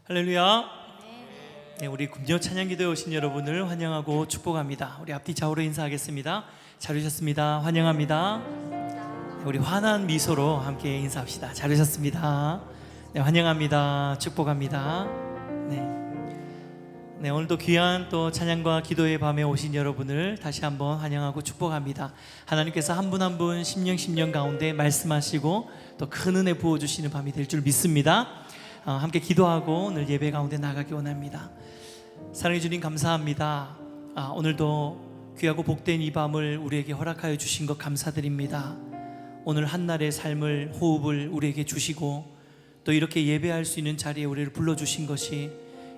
할렐루야. 네, 우리 금요 찬양기도에 오신 여러분을 환영하고 축복합니다. 우리 앞뒤 좌우로 인사하겠습니다. 잘 오셨습니다. 환영합니다. 네, 우리 환한 미소로 함께 인사합시다. 잘 오셨습니다. 네, 환영합니다. 축복합니다. 네, 오늘도 귀한 또 찬양과 기도의 밤에 오신 여러분을 다시 한번 환영하고 축복합니다. 하나님께서 한 분 한 분 심령 가운데 말씀하시고 또 큰 은혜 부어주시는 밤이 될 줄 믿습니다. 함께 기도하고 오늘 예배 가운데 나가기 원합니다. 사랑해 주님 감사합니다. 오늘도 귀하고 복된 이 밤을 우리에게 허락하여 주신 것 감사드립니다. 오늘 한날의 삶을 호흡을 우리에게 주시고 또 이렇게 예배할 수 있는 자리에 우리를 불러주신 것이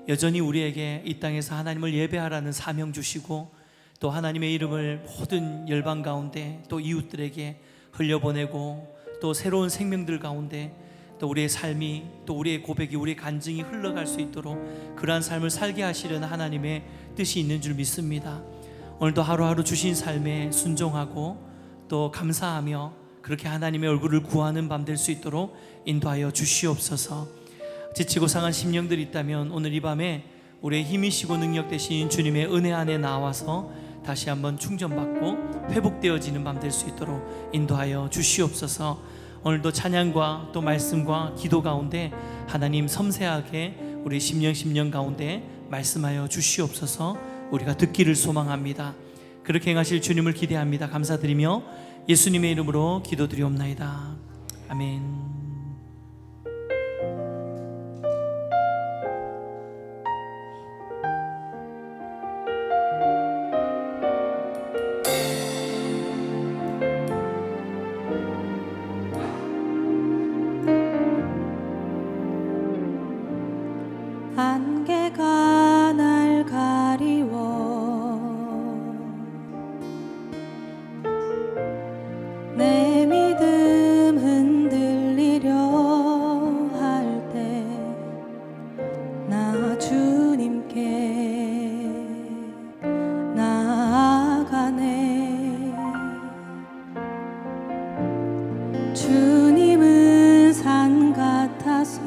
여전히 우리에게 이 땅에서 하나님을 예배하라는 사명 주시고 또 하나님의 이름을 모든 열방 가운데 또 이웃들에게 흘려보내고 또 새로운 생명들 가운데 또 우리의 삶이 또 우리의 고백이 우리의 간증이 흘러갈 수 있도록 그러한 삶을 살게 하시려는 하나님의 뜻이 있는 줄 믿습니다. 오늘도 하루하루 주신 삶에 순종하고 또 감사하며 그렇게 하나님의 얼굴을 구하는 밤 될 수 있도록 인도하여 주시옵소서. 지치고 상한 심령들이 있다면 오늘 이 밤에 우리의 힘이시고 능력 되신 주님의 은혜 안에 나와서 다시 한번 충전받고 회복되어지는 밤 될 수 있도록 인도하여 주시옵소서. 오늘도 찬양과 또 말씀과 기도 가운데 하나님 섬세하게 우리 심령 가운데 말씀하여 주시옵소서. 우리가 듣기를 소망합니다. 그렇게 행하실 주님을 기대합니다. 감사드리며 예수님의 이름으로 기도드리옵나이다. 아멘. 안개가 날 가리워 내 믿음 흔들리려 할 때 나 주님께 나아가네. 주님은 산 같아서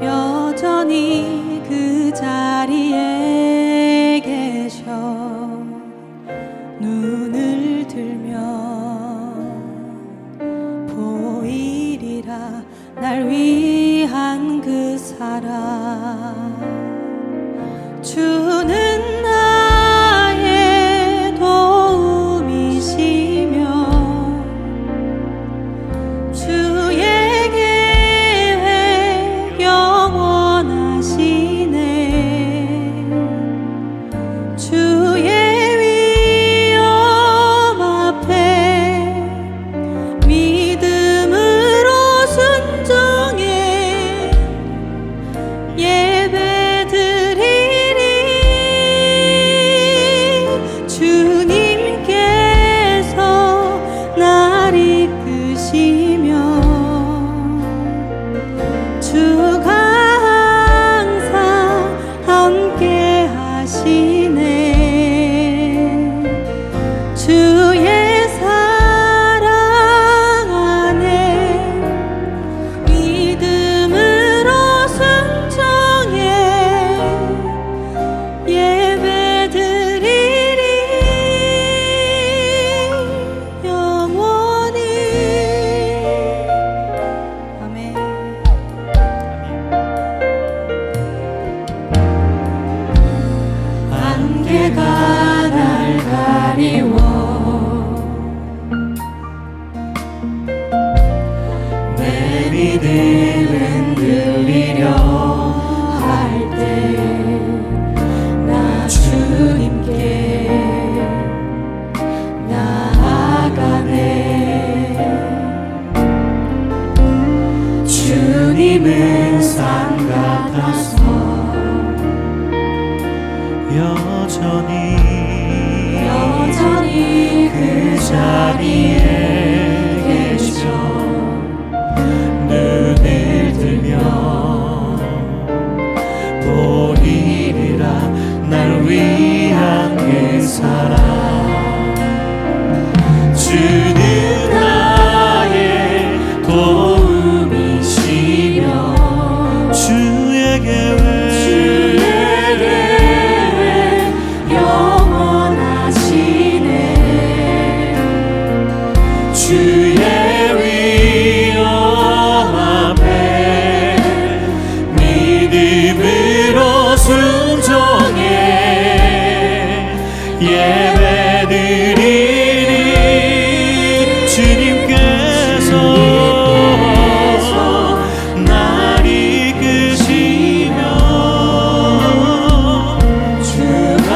여전히 그 자리에 계셔 눈을 들면 보이리라 날 위한 그 사랑. 주는 나의 도움이시며 주의 주님은 산 같아서 여전히 그 자리에 계셔 눈을 들면 보이리라 날 위한 그 사랑. 주는 나의 도 예배드리리 주님께서 날 이끄시며 주가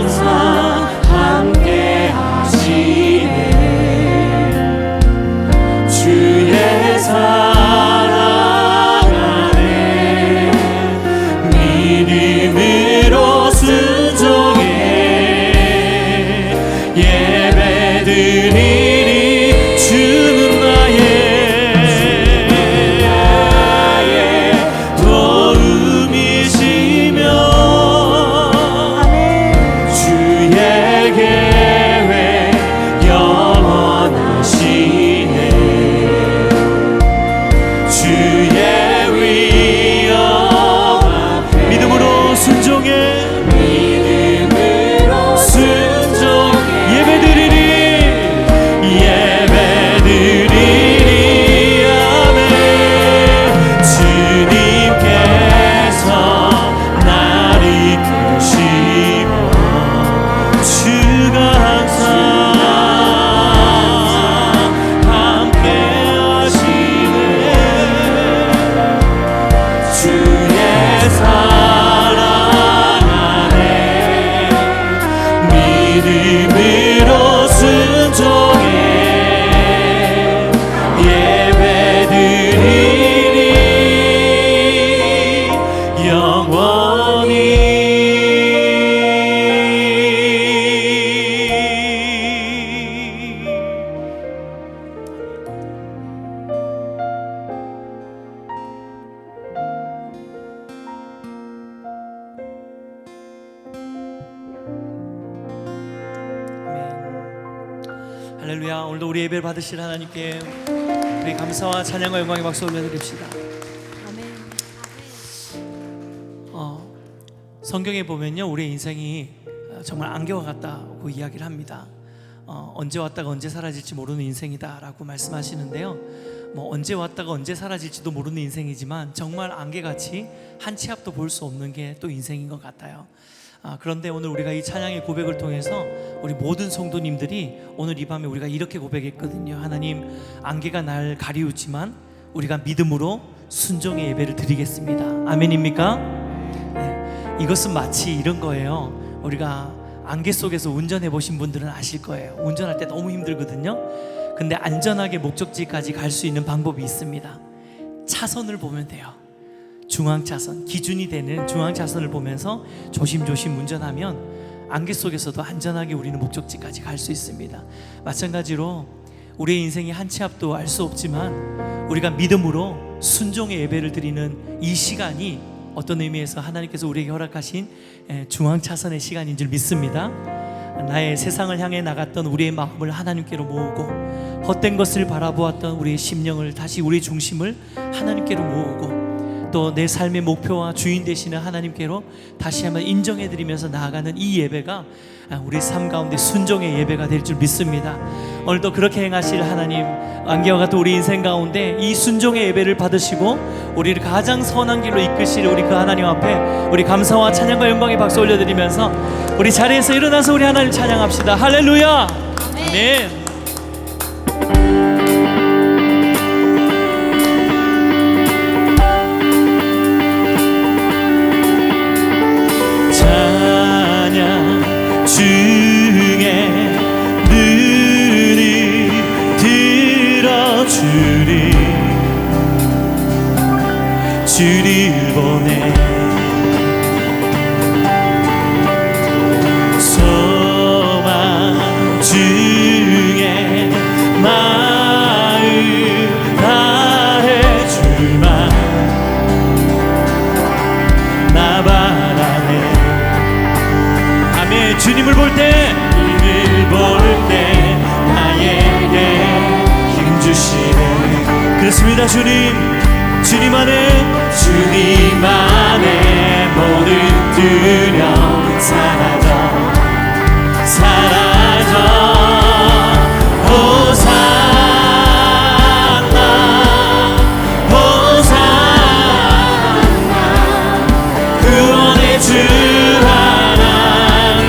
항상 함께 하시네 주의 사랑 안에 믿음으로 순종해 예배드리리 주는 나의 도움이시며 주의 계획 영원하시네 주의 위엄 앞에 믿음으로 순종해 믿음으로 순종해 예배드리리 아멘 주님께서 날 이끄시며 주가 항상 함께 하시네 주의 사랑 안에 믿음으로 순종해 예배드리리 할렐루야. 오늘도 우리 예배를 받으실 하나님께 우리 감사와 찬양과 영광의 박수 올려드립시다. 성경에 보면요, 우리의 인생이 정말 안개와 같다고 이야기를 합니다. 언제 왔다가 언제 사라질지 모르는 인생이다라고 말씀하시는데요. 언제 왔다가 언제 사라질지도 모르는 인생이지만 정말 안개같이 한 치 앞도 볼 수 없는 게 또 인생인 것 같아요. 그런데 오늘 우리가 이 찬양의 고백을 통해서 우리 모든 성도님들이 오늘 이 밤에 우리가 이렇게 고백했거든요. 하나님, 안개가 날 가리우지만 우리가 믿음으로 순종의 예배를 드리겠습니다. 아멘입니까? 네, 이것은 마치 이런 거예요. 우리가 안개 속에서 운전해 보신 분들은 아실 거예요. 운전할 때 너무 힘들거든요. 근데 안전하게 목적지까지 갈 수 있는 방법이 있습니다. 차선을 보면 돼요. 중앙차선, 기준이 되는 중앙차선을 보면서 조심조심 운전하면 안개 속에서도 안전하게 우리는 목적지까지 갈 수 있습니다. 마찬가지로 우리의 인생이 한 치 앞도 알 수 없지만 우리가 믿음으로 순종의 예배를 드리는 이 시간이 어떤 의미에서 하나님께서 우리에게 허락하신 중앙차선의 시간인 줄 믿습니다. 나의 세상을 향해 나갔던 우리의 마음을 하나님께로 모으고 헛된 것을 바라보았던 우리의 심령을 다시 우리의 중심을 하나님께로 모으고 또 내 삶의 목표와 주인 되시는 하나님께로 다시 한번 인정해드리면서 나아가는 이 예배가 우리 삶 가운데 순종의 예배가 될 줄 믿습니다. 오늘도 그렇게 행하실 하나님, 안개와 같은 우리 인생 가운데 이 순종의 예배를 받으시고 우리를 가장 선한 길로 이끄실 우리 그 하나님 앞에 우리 감사와 찬양과 영광의 박수 올려드리면서 우리 자리에서 일어나서 우리 하나님 찬양합시다. 할렐루야. 아멘. 중에 눈이 들어주리 주를 보내 소망 중에 마음 다해 주만 나 바라네. 아멘. 주님을 볼 때 나에게 힘 주시네. 그렇습니다. 주님 안에 모든 두려움 사라져 호산나 구원의 주 하나님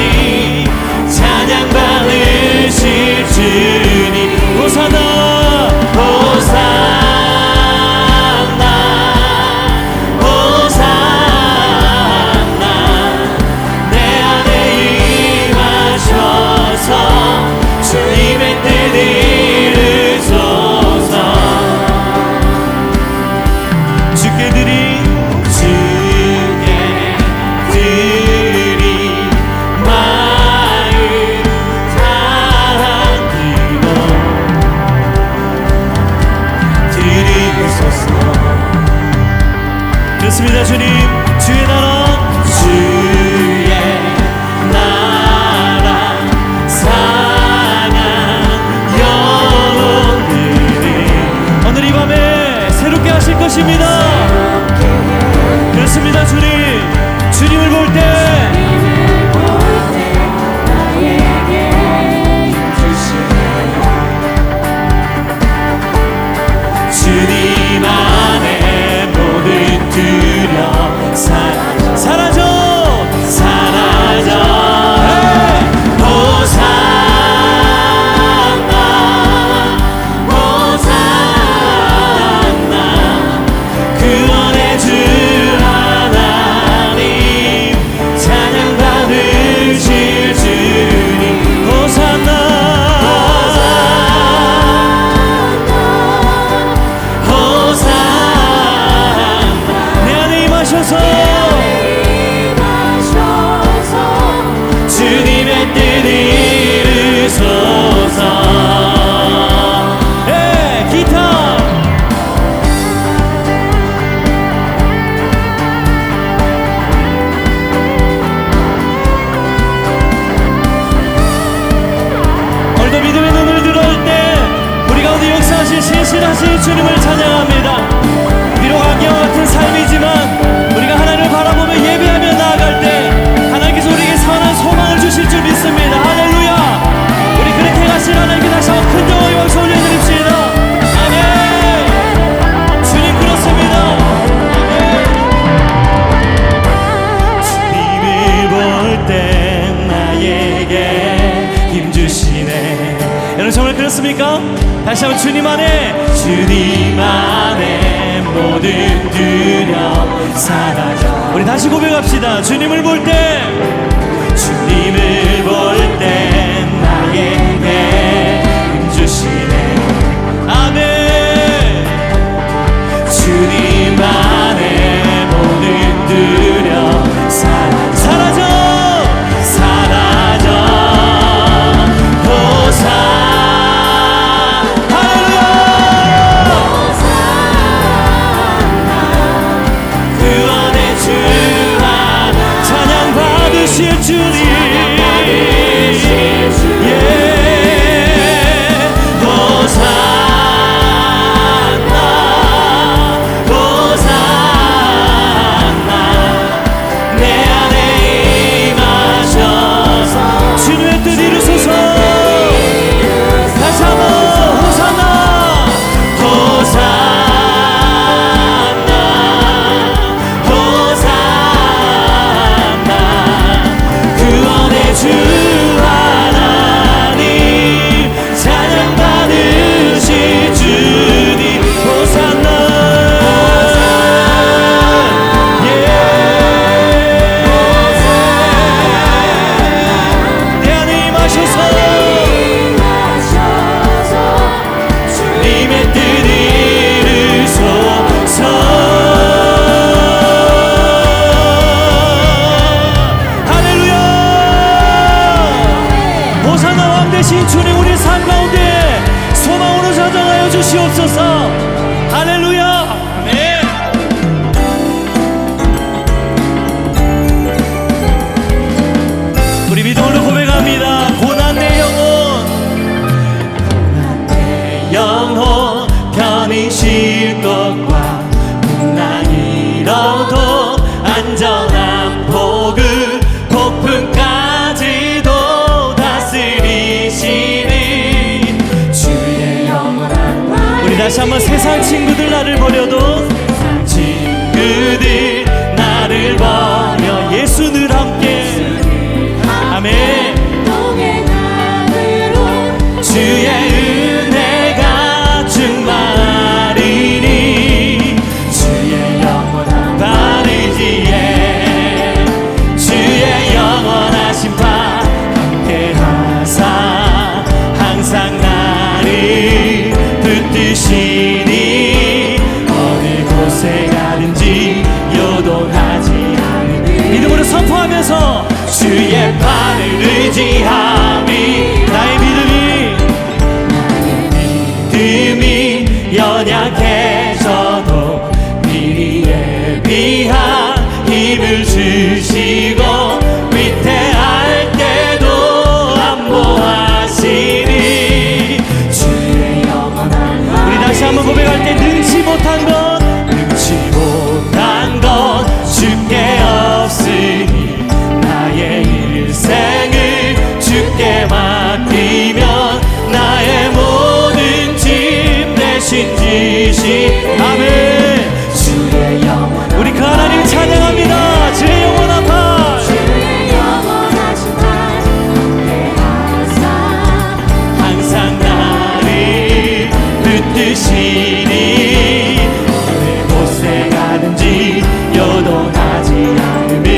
왕되신 주님을 찬양합니다. 비록 악기와 같은 삶이지만 우리가 하나님을 바라보며 예배하며 나아갈 때 하나님께서 우리에게 선한 소망을 주실 줄 믿습니다. 할렐루야. 우리 그렇게 가신 하나님께 다시 한번 큰 영광의 박수 올려드립시다. 아멘. 주님 그렇습니다. 주님을 볼 때 나에게 힘주시네. 여러분 정말 그렇습니까? 다시 한번 주님 안에 모든 두려움 사라져. 우리 다시 고백합시다. 주님을 볼 때 주님을 볼 때 나에게 힘주시네. 아멘. 주님 안에 모든 두려움 사라져. 주시옵소서. 할렐루야. 아멘. 우리 믿음으로 고백합니다. 고난 내 영혼 편히 쉴 것과 풍랑이 일어도 안전한 복을 폭풍까지도 다스리시니 주의 영원한 우리 다시 한번 세상 친구들 나를 버려도 세상 친구들 나를 버려 예수 늘 함께 아멘. 주의 은혜가 충만하리니 주의 영원한 바르지에 주의 영원한 심판 함께하사 항상 나를 붙드시니 어느 곳에 가든지 요동하지 않으니 믿음으로 선포하면서 주의 팔을 의지함이 나의 믿음이 연약해져도 미리 예비한 힘을 주시고 위태할 때도 안보하시니 주의 영원한 우리 다시 한번 고백할 때 능치 못한 것 주께 없으니 나의 일생을 주께 맡기면 나의 모든 짐 대신 지시 아멘. 주의 영원한 우리 그 하나님 찬양합니다. 주의 영원한 판 주의 영원하신 판 함께하사 항상 나를 붙드시니 어느 곳에 가든지 요동하지 않으니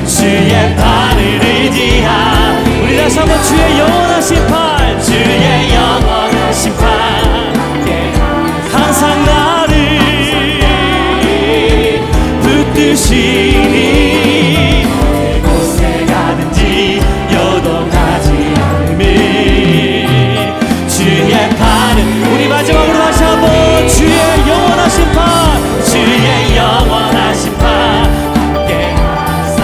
주의 팔을 의지하 우리 다시 한번 주의 영원한 심판 주의 영원한 심판 항상 나를 붙드시니 어느 곳에 가든지 요동하지 않으니 주의 팔은 우리 마지막으로 다시 한번 주의 영원한 심판 주의 영원한 심판 함께하사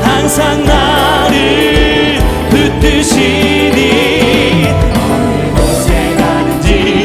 항상 나를 붙드시니 어느 곳에 가든지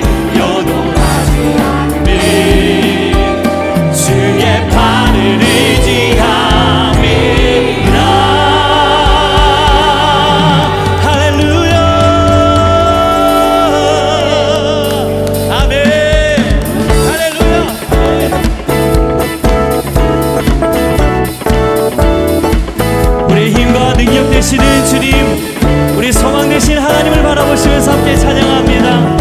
능력 되시는 주님, 우리 소망 되신 하나님을 바라보시면서 함께 찬양합니다.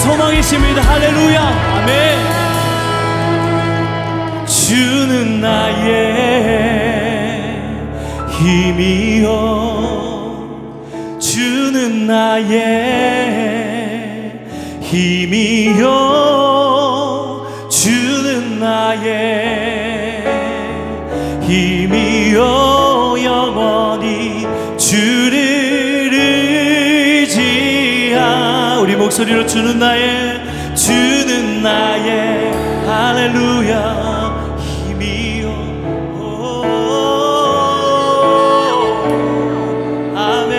소망이십니다. 할렐루야. 아멘. 주는 나의 힘이요, 주는 나의 힘이요, 주는 나의 힘이요, 영원히 주를 의지하. 우리 목소리로 주는 나의 할렐루야 힘이요. 아멘.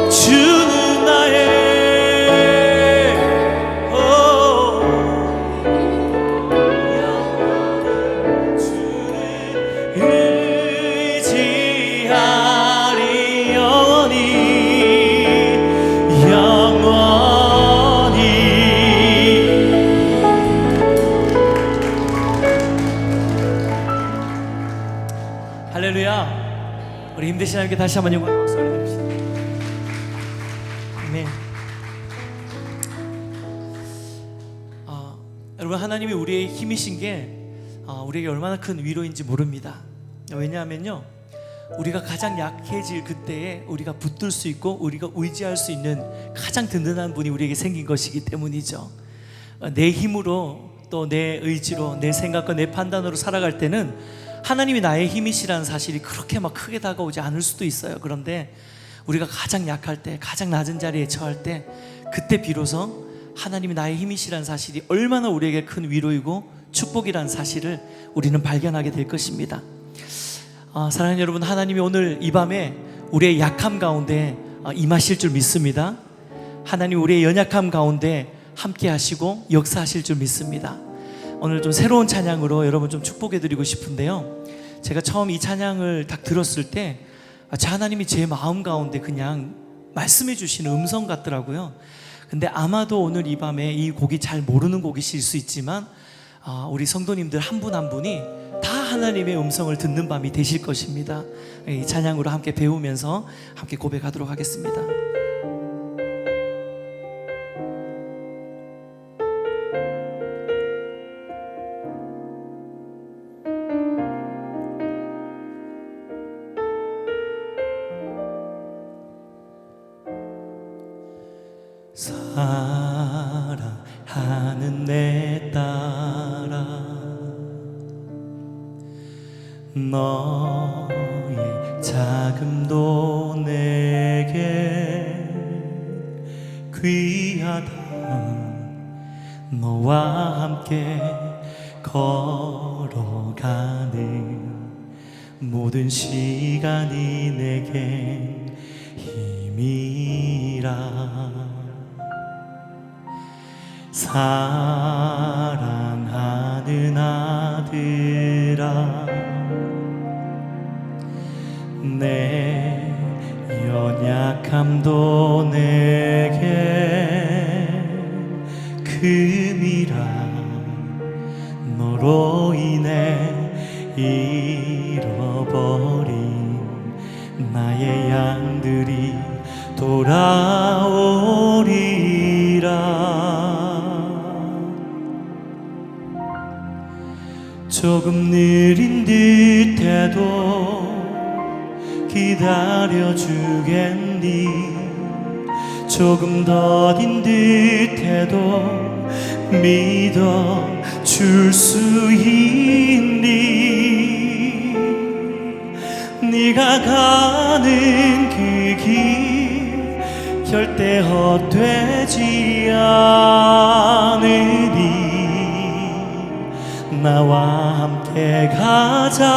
주는 나의 함께 다시 한번 영광 박수 올려드립시다. 아멘. 여러분, 하나님이 우리의 힘이신 게 우리에게 얼마나 큰 위로인지 모릅니다. 왜냐하면요, 우리가 가장 약해질 그때에 우리가 붙들 수 있고 우리가 의지할 수 있는 가장 든든한 분이 우리에게 생긴 것이기 때문이죠. 내 힘으로 또 내 의지로 내 생각과 내 판단으로 살아갈 때는 하나님이 나의 힘이시라는 사실이 그렇게 막 크게 다가오지 않을 수도 있어요. 그런데 우리가 가장 약할 때, 가장 낮은 자리에 처할 때, 그때 비로소 하나님이 나의 힘이시라는 사실이 얼마나 우리에게 큰 위로이고 축복이라는 사실을 우리는 발견하게 될 것입니다. 사랑하는 여러분, 하나님이 오늘 이 밤에 우리의 약함 가운데 임하실 줄 믿습니다. 하나님 우리의 연약함 가운데 함께 하시고 역사하실 줄 믿습니다. 오늘 좀 새로운 찬양으로 여러분 좀 축복해 드리고 싶은데요, 제가 처음 이 찬양을 딱 들었을 때 하나님이 제 마음 가운데 그냥 말씀해 주시는 음성 같더라고요. 근데 아마도 오늘 이 밤에 이 곡이 잘 모르는 곡이실 수 있지만 우리 성도님들 한 분 한 분이 다 하나님의 음성을 듣는 밤이 되실 것입니다. 이 찬양으로 함께 배우면서 함께 고백하도록 하겠습니다. 사랑하는 내 딸아, 너의 자금도 내게 귀하다. 너와 함께 걸어가는 모든 시간이 내겐 힘이라. 사랑하는 아들아, 내 연약함도 내게 금이라. 너로 인해 잃어버린 나의 양들이 돌아오리라. 조금 느린 듯해도 기다려주겠니? 조금 더딘 듯해도 믿어줄 수 있니? 네가 가는 그 길 절대 헛되지 않으니 나와 함께 가자.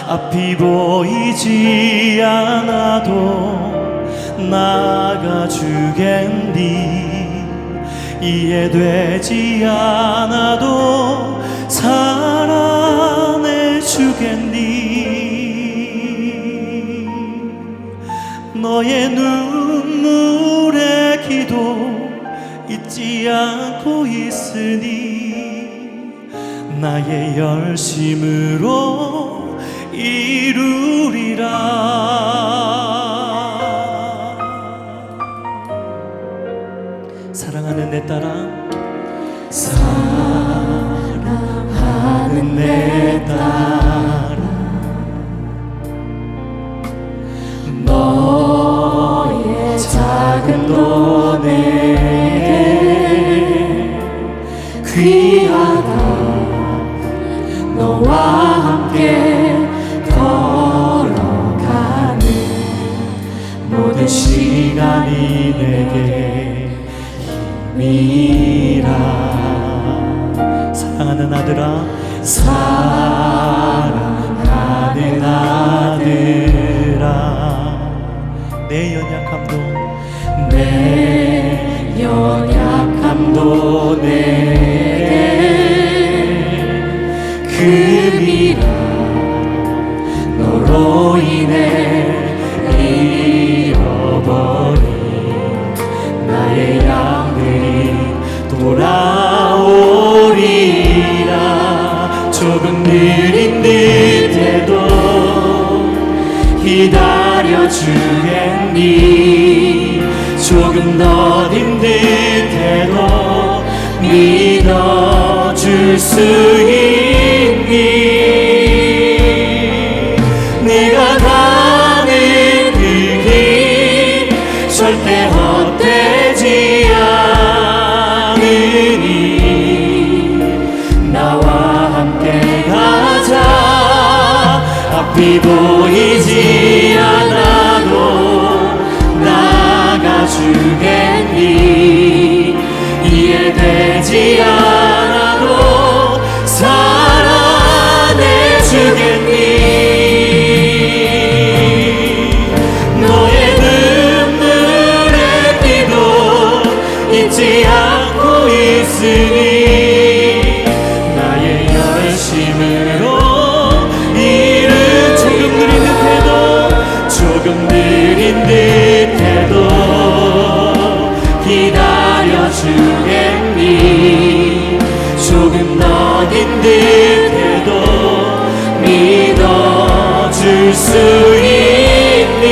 앞이 보이지 않아도 나가주겠니? 이해되지 않아도 사랑해주겠니? 너의 눈물의 기도 잊지 않고 있으니 나의 열심으로 이루리라. 사랑하는 내 딸아, 사랑하는 내 딸아, 너의 작은도 내게 귀하다. 너와 함께 걸어가는 모든 시간이 내게 힘이라. 사랑하는 아들아, 사랑하는 아들아, 내 연약함도 내게 금이라. 너로 인해 잃어버린 나의 양들이 돌아오리라. 조금 느린 듯해도 조금 더 힘들때도 믿어줄 수 있니? 내가 가는 그 길 절대 헛되지 않으니 나와 함께 가자. 앞이 보이지 않아도 나가주겠니? 이해되지 않아도 사랑해주겠니? 너의 눈물의 기도 잊지 않고 있으니 나의 열심으로 일은 조금 느린 듯해도 조금 느린 듯해도 기다려주겠니? 조금 더딘 듯해도 믿어줄 수 있니?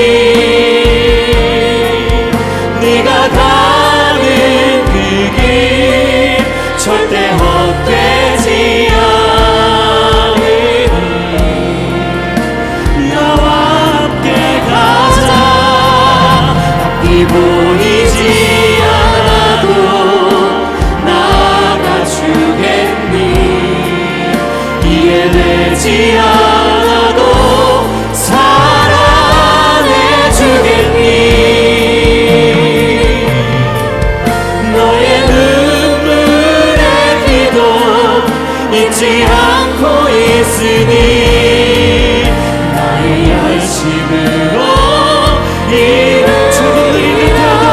네가 가는 그 길 절대 헛되지 않으니 나와 함께 가자. 앞이 보이지 않아도 나가주겠니? 이해되지 않아도 사랑해주겠니? 너의 눈물의 기도 잊지 않고 있으니 나의 열심으로 일을 조금 느린 듯해도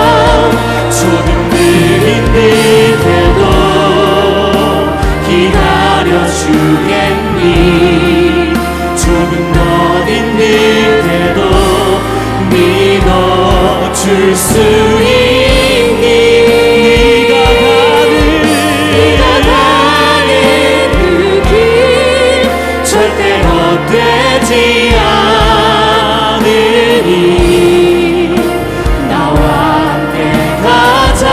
조금 느린 듯해도 기다려주겠니? 조금 더딘 듯해도 믿어줄 수 있니? 네가 가는 그 길 절대 헛되지 않으니 나와 함께 가자.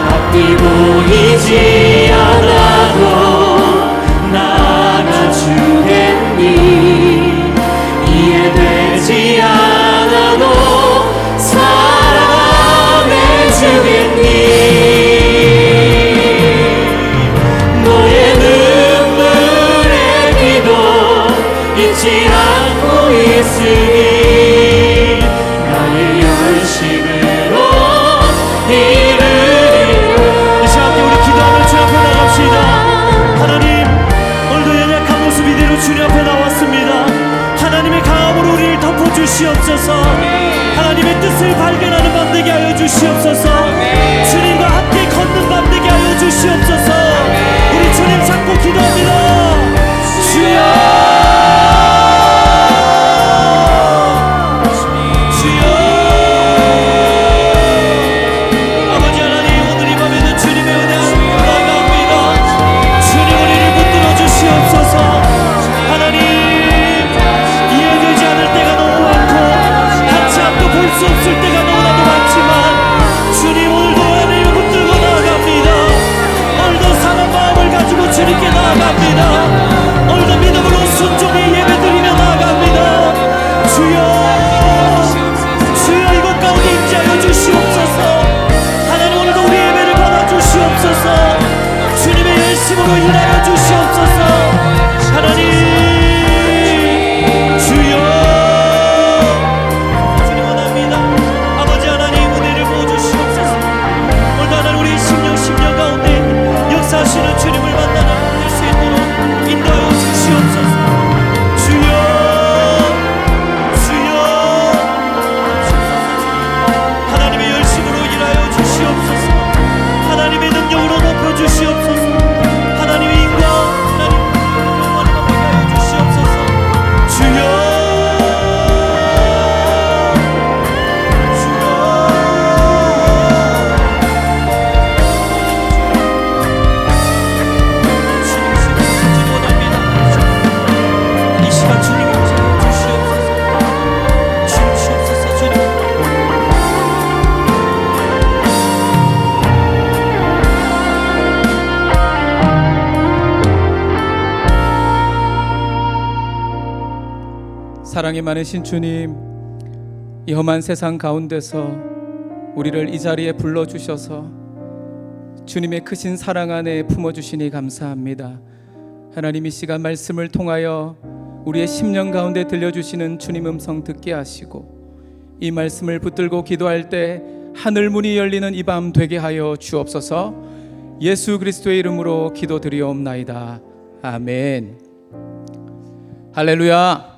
앞이 보이지 않아도 나가주겠니? 이해되지 않아도 사랑해주겠니? 너의 눈물의 기도 잊지 않고 있으니 나의 열심으로 이르리. 이 시간 함께 우리 기도하며 주 앞에 나갑시다. 하나님, 오늘도 연약한 모습 이대로 주님 앞에 나왔습니다. 하나님의 강함으로 우리를 덮어주시옵소서. 하나님의 뜻을 발견하는 밤 되게 하여 주시옵소서. 주님과 함께 걷는 밤 되게 하여 주시옵소서. 우리 주님 잡고 기도합니다. 주여, 주여. 아버지 하나님, 오늘 이 밤에는 주님의 은혜 안에 나아갑니다. 주님, 우리를 붙들어 주시옵소서. 하나님, 이해되지 않을 때가 너무 많고 같이 앞도 볼 수 없을 때가 너무나도 많지만 주님, 오늘도 하나님을 붙들고 나아갑니다. 오늘도 사랑이 많으신 주님, 이 험한 세상 가운데서 우리를 이 자리에 불러주셔서 주님의 크신 사랑 안에 품어주시니 감사합니다. 하나님, 이 시간 말씀을 통하여 우리의 심령 가운데 들려주시는 주님 음성 듣게 하시고 이 말씀을 붙들고 기도할 때 하늘 문이 열리는 이 밤 되게 하여 주옵소서. 예수 그리스도의 이름으로 기도드리옵나이다. 아멘. 할렐루야.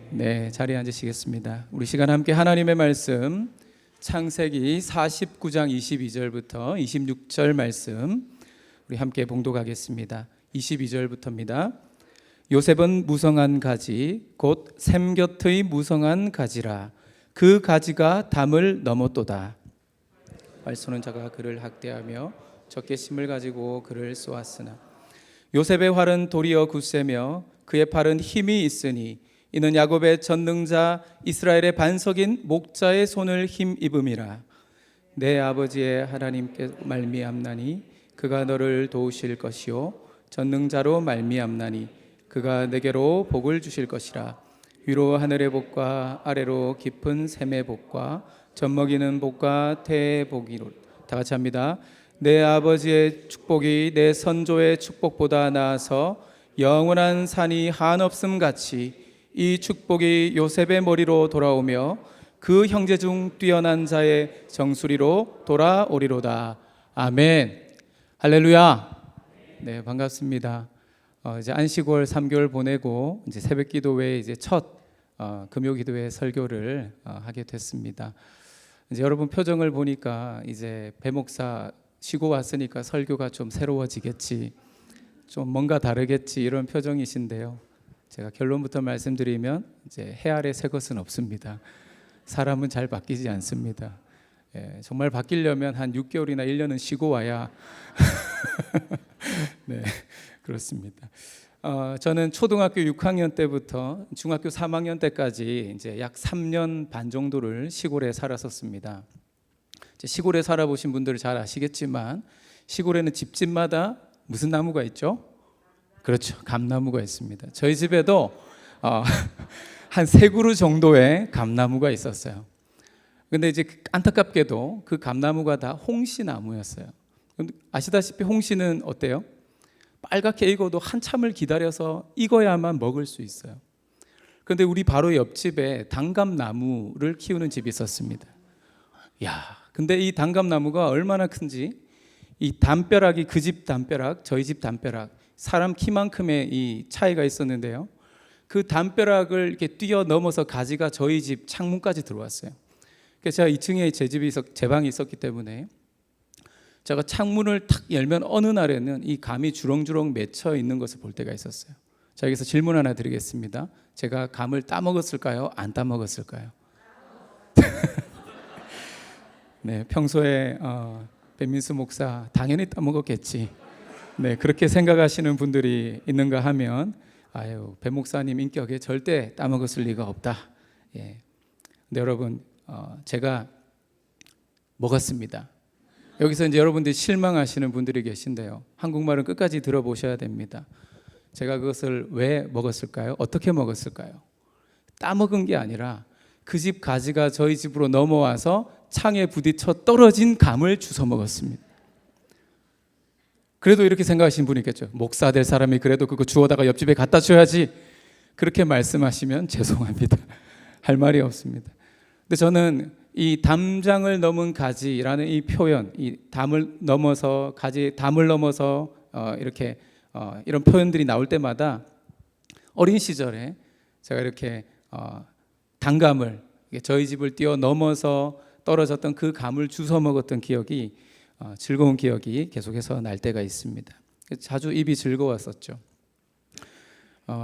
네, 자리에 앉으시겠습니다. 우리 시간 함께 하나님의 말씀 창세기 49장 22절부터 26절 말씀 우리 함께 봉독하겠습니다. 22절부터입니다. 요셉은 무성한 가지 곧 샘곁의 무성한 가지라. 그 가지가 담을 넘었도다. 활 쏘는 자가 그를 학대하며 적게 심을 가지고 그를 쏘았으나 요셉의 활은 도리어 굳세며 그의 팔은 힘이 있으니 이는 야곱의 전능자 이스라엘의 반석인 목자의 손을 힘입음이라. 내 아버지의 하나님께 말미암나니 그가 너를 도우실 것이요 전능자로 말미암나니 그가 내게로 복을 주실 것이라. 위로 하늘의 복과 아래로 깊은 샘의 복과 젖먹이는 복과 태의 복이로. 다 같이 합니다. 내 아버지의 축복이 내 선조의 축복보다 나아서 영원한 산이 한없음 같이 이 축복이 요셉의 머리로 돌아오며 그 형제 중 뛰어난 자의 정수리로 돌아오리로다. 아멘. 할렐루야. 네, 반갑습니다. 이제 안식월 3개월 보내고 이제 새벽기도 외에 이제 첫 금요기도회 설교를 하게 됐습니다. 이제 여러분 표정을 보니까 이제 배 목사 쉬고 왔으니까 설교가 좀 새로워지겠지, 좀 뭔가 다르겠지 이런 표정이신데요. 제가 결론부터 말씀드리면 이제 해 아래 새 것은 없습니다. 사람은 잘 바뀌지 않습니다. 정말 바뀌려면 한 6개월이나 1년은 쉬고 와야 네, 그렇습니다. 저는 초등학교 6학년 때부터 중학교 3학년 때까지 이제 약 3년 반 정도를 시골에 살았었습니다. 시골에 살아보신 분들은 잘 아시겠지만 시골에는 집집마다 무슨 나무가 있죠? 그렇죠, 감나무가 있습니다. 저희 집에도 한 3그루 정도의 감나무가 있었어요. 근데 이제 안타깝게도 그 감나무가 다 홍시나무였어요. 아시다시피 홍시는 어때요? 빨갛게 익어도 한참을 기다려서 익어야만 먹을 수 있어요. 그런데 우리 바로 옆집에 단감나무를 키우는 집이 있었습니다. 야, 근데 이 단감나무가 얼마나 큰지, 이 담벼락이 그 집 담벼락, 저희 집 담벼락 사람 키만큼의 이 차이가 있었는데요. 그 담벼락을 이렇게 뛰어넘어서 가지가 저희 집 창문까지 들어왔어요. 그래서 제가 2층에 제 방이 있었기 때문에 제가 창문을 탁 열면 어느 날에는 이 감이 주렁주렁 맺혀 있는 것을 볼 때가 있었어요. 자, 여기서 질문 하나 드리겠습니다. 제가 감을 따먹었을까요? 안 따먹었을까요? 네, 평소에 배민수 목사 당연히 따먹었겠지. 네, 그렇게 생각하시는 분들이 있는가 하면 아유, 배 목사님 인격에 절대 따먹었을 리가 없다. 예. 근데 여러분, 제가 먹었습니다. 여기서 이제 여러분들이 실망하시는 분들이 계신데요. 한국말은 끝까지 들어보셔야 됩니다. 제가 그것을 왜 먹었을까요? 어떻게 먹었을까요? 따먹은 게 아니라 그 집 가지가 저희 집으로 넘어와서 창에 부딪혀 떨어진 감을 주워 먹었습니다. 그래도 이렇게 생각하시는 분이 있겠죠. 목사 될 사람이 그래도 그거 주워다가 옆집에 갖다 줘야지. 그렇게 말씀하시면 죄송합니다. 할 말이 없습니다. 근데 저는 이 담장을 넘은 가지라는 이 표현, 이 담을 넘어서 가지, 담을 넘어서 이렇게 이런 표현들이 나올 때마다 어린 시절에 제가 이렇게 단감을 저희 집을 뛰어넘어서 떨어졌던 그 감을 주워 먹었던 기억이 즐거운 기억이 계속해서 날 때가 있습니다. 자주 입이 즐거웠었죠.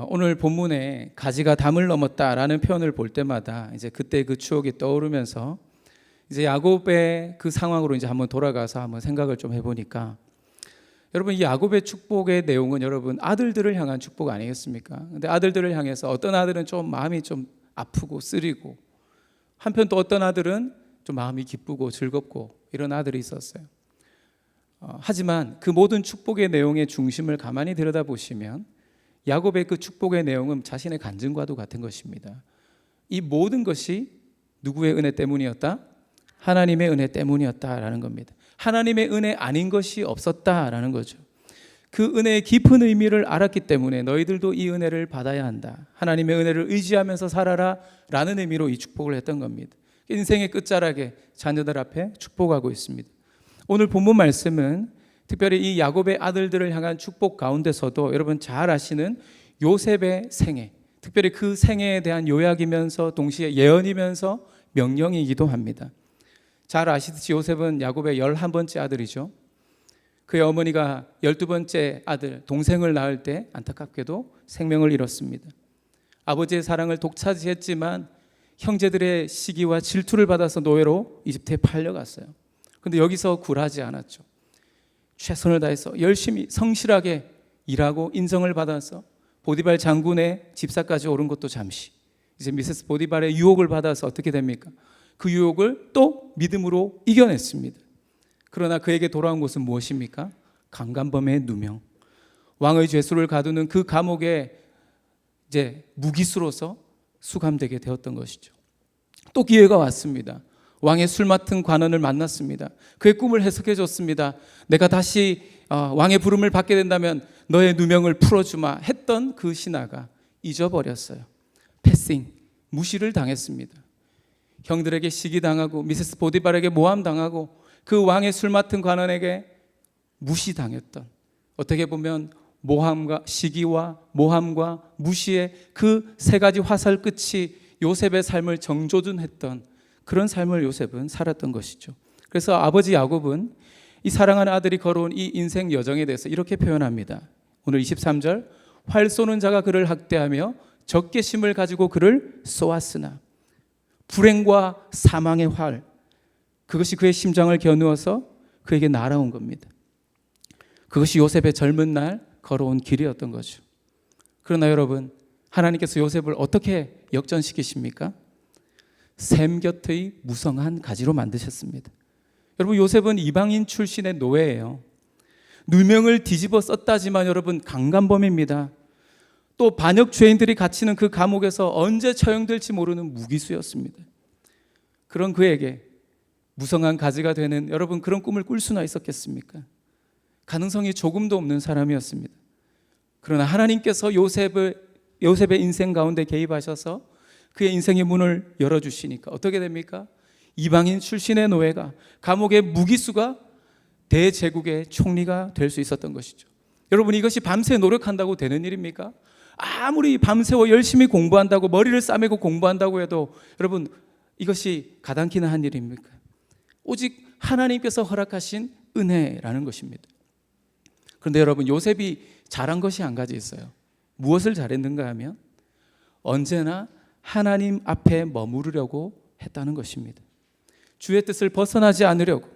오늘 본문에 가지가 담을 넘었다라는 표현을 볼 때마다 이제 그때 그 추억이 떠오르면서 이제 야곱의 그 상황으로 이제 한번 돌아가서 한번 생각을 좀 해보니까 여러분, 이 야곱의 축복의 내용은 여러분 아들들을 향한 축복 아니겠습니까? 근데 아들들을 향해서 어떤 아들은 좀 마음이 좀 아프고 쓰리고 한편 또 어떤 아들은 좀 마음이 기쁘고 즐겁고 이런 아들이 있었어요. 하지만 그 모든 축복의 내용의 중심을 가만히 들여다보시면 야곱의 그 축복의 내용은 자신의 간증과도 같은 것입니다. 이 모든 것이 누구의 은혜 때문이었다? 하나님의 은혜 때문이었다라는 겁니다. 하나님의 은혜 아닌 것이 없었다라는 거죠. 그 은혜의 깊은 의미를 알았기 때문에 너희들도 이 은혜를 받아야 한다. 하나님의 은혜를 의지하면서 살아라 라는 의미로 이 축복을 했던 겁니다. 인생의 끝자락에 자녀들 앞에 축복하고 있습니다. 오늘 본문 말씀은 특별히 이 야곱의 아들들을 향한 축복 가운데서도 여러분 잘 아시는 요셉의 생애, 특별히 그 생애에 대한 요약이면서 동시에 예언이면서 명령이기도 합니다. 잘 아시듯이 요셉은 야곱의 11번째 아들이죠. 그의 어머니가 12번째 아들 동생을 낳을 때 안타깝게도 생명을 잃었습니다. 아버지의 사랑을 독차지했지만 형제들의 시기와 질투를 받아서 노예로 이집트에 팔려갔어요. 그런데 여기서 굴하지 않았죠. 최선을 다해서 열심히 성실하게 일하고 인정을 받아서 보디발 장군의 집사까지 오른 것도 잠시, 이제 미세스 보디발의 유혹을 받아서 어떻게 됩니까? 그 유혹을 또 믿음으로 이겨냈습니다. 그러나 그에게 돌아온 것은 무엇입니까? 강간범의 누명. 왕의 죄수를 가두는 그 감옥에 이제 무기수로서 수감되게 되었던 것이죠. 또 기회가 왔습니다. 왕의 술 맡은 관원을 만났습니다. 그의 꿈을 해석해 줬습니다. 내가 다시 왕의 부름을 받게 된다면 너의 누명을 풀어주마 했던 그 신하가 잊어버렸어요. 패싱, 무시를 당했습니다. 형들에게 시기당하고 미세스 보디발에게 모함당하고 그 왕의 술 맡은 관원에게 무시당했던, 어떻게 보면 모함과 시기와 모함과 무시의 그 세 가지 화살 끝이 요셉의 삶을 정조준했던 그런 삶을 요셉은 살았던 것이죠. 그래서 아버지 야곱은 이 사랑하는 아들이 걸어온 이 인생 여정에 대해서 이렇게 표현합니다. 오늘 23절, 활 쏘는 자가 그를 학대하며 적개심을 가지고 그를 쏘았으나, 불행과 사망의 활, 그것이 그의 심장을 겨누어서 그에게 날아온 겁니다. 그것이 요셉의 젊은 날 걸어온 길이었던 거죠. 그러나 여러분, 하나님께서 요셉을 어떻게 역전시키십니까? 샘 곁의 무성한 가지로 만드셨습니다. 여러분, 요셉은 이방인 출신의 노예예요. 누명을 뒤집어 썼다지만 여러분, 강간범입니다. 또 반역 죄인들이 갇히는 그 감옥에서 언제 처형될지 모르는 무기수였습니다. 그런 그에게 무성한 가지가 되는, 여러분, 그런 꿈을 꿀 수나 있었겠습니까? 가능성이 조금도 없는 사람이었습니다. 그러나 하나님께서 요셉의 인생 가운데 개입하셔서 그의 인생의 문을 열어주시니까 어떻게 됩니까? 이방인 출신의 노예가, 감옥의 무기수가 대제국의 총리가 될 수 있었던 것이죠. 여러분, 이것이 밤새 노력한다고 되는 일입니까? 아무리 밤새워 열심히 공부한다고, 머리를 싸매고 공부한다고 해도 여러분, 이것이 가당키나 한 일입니까? 오직 하나님께서 허락하신 은혜라는 것입니다. 그런데 여러분, 요셉이 잘한 것이 한 가지 있어요. 무엇을 잘했는가 하면 언제나 하나님 앞에 머무르려고 했다는 것입니다. 주의 뜻을 벗어나지 않으려고,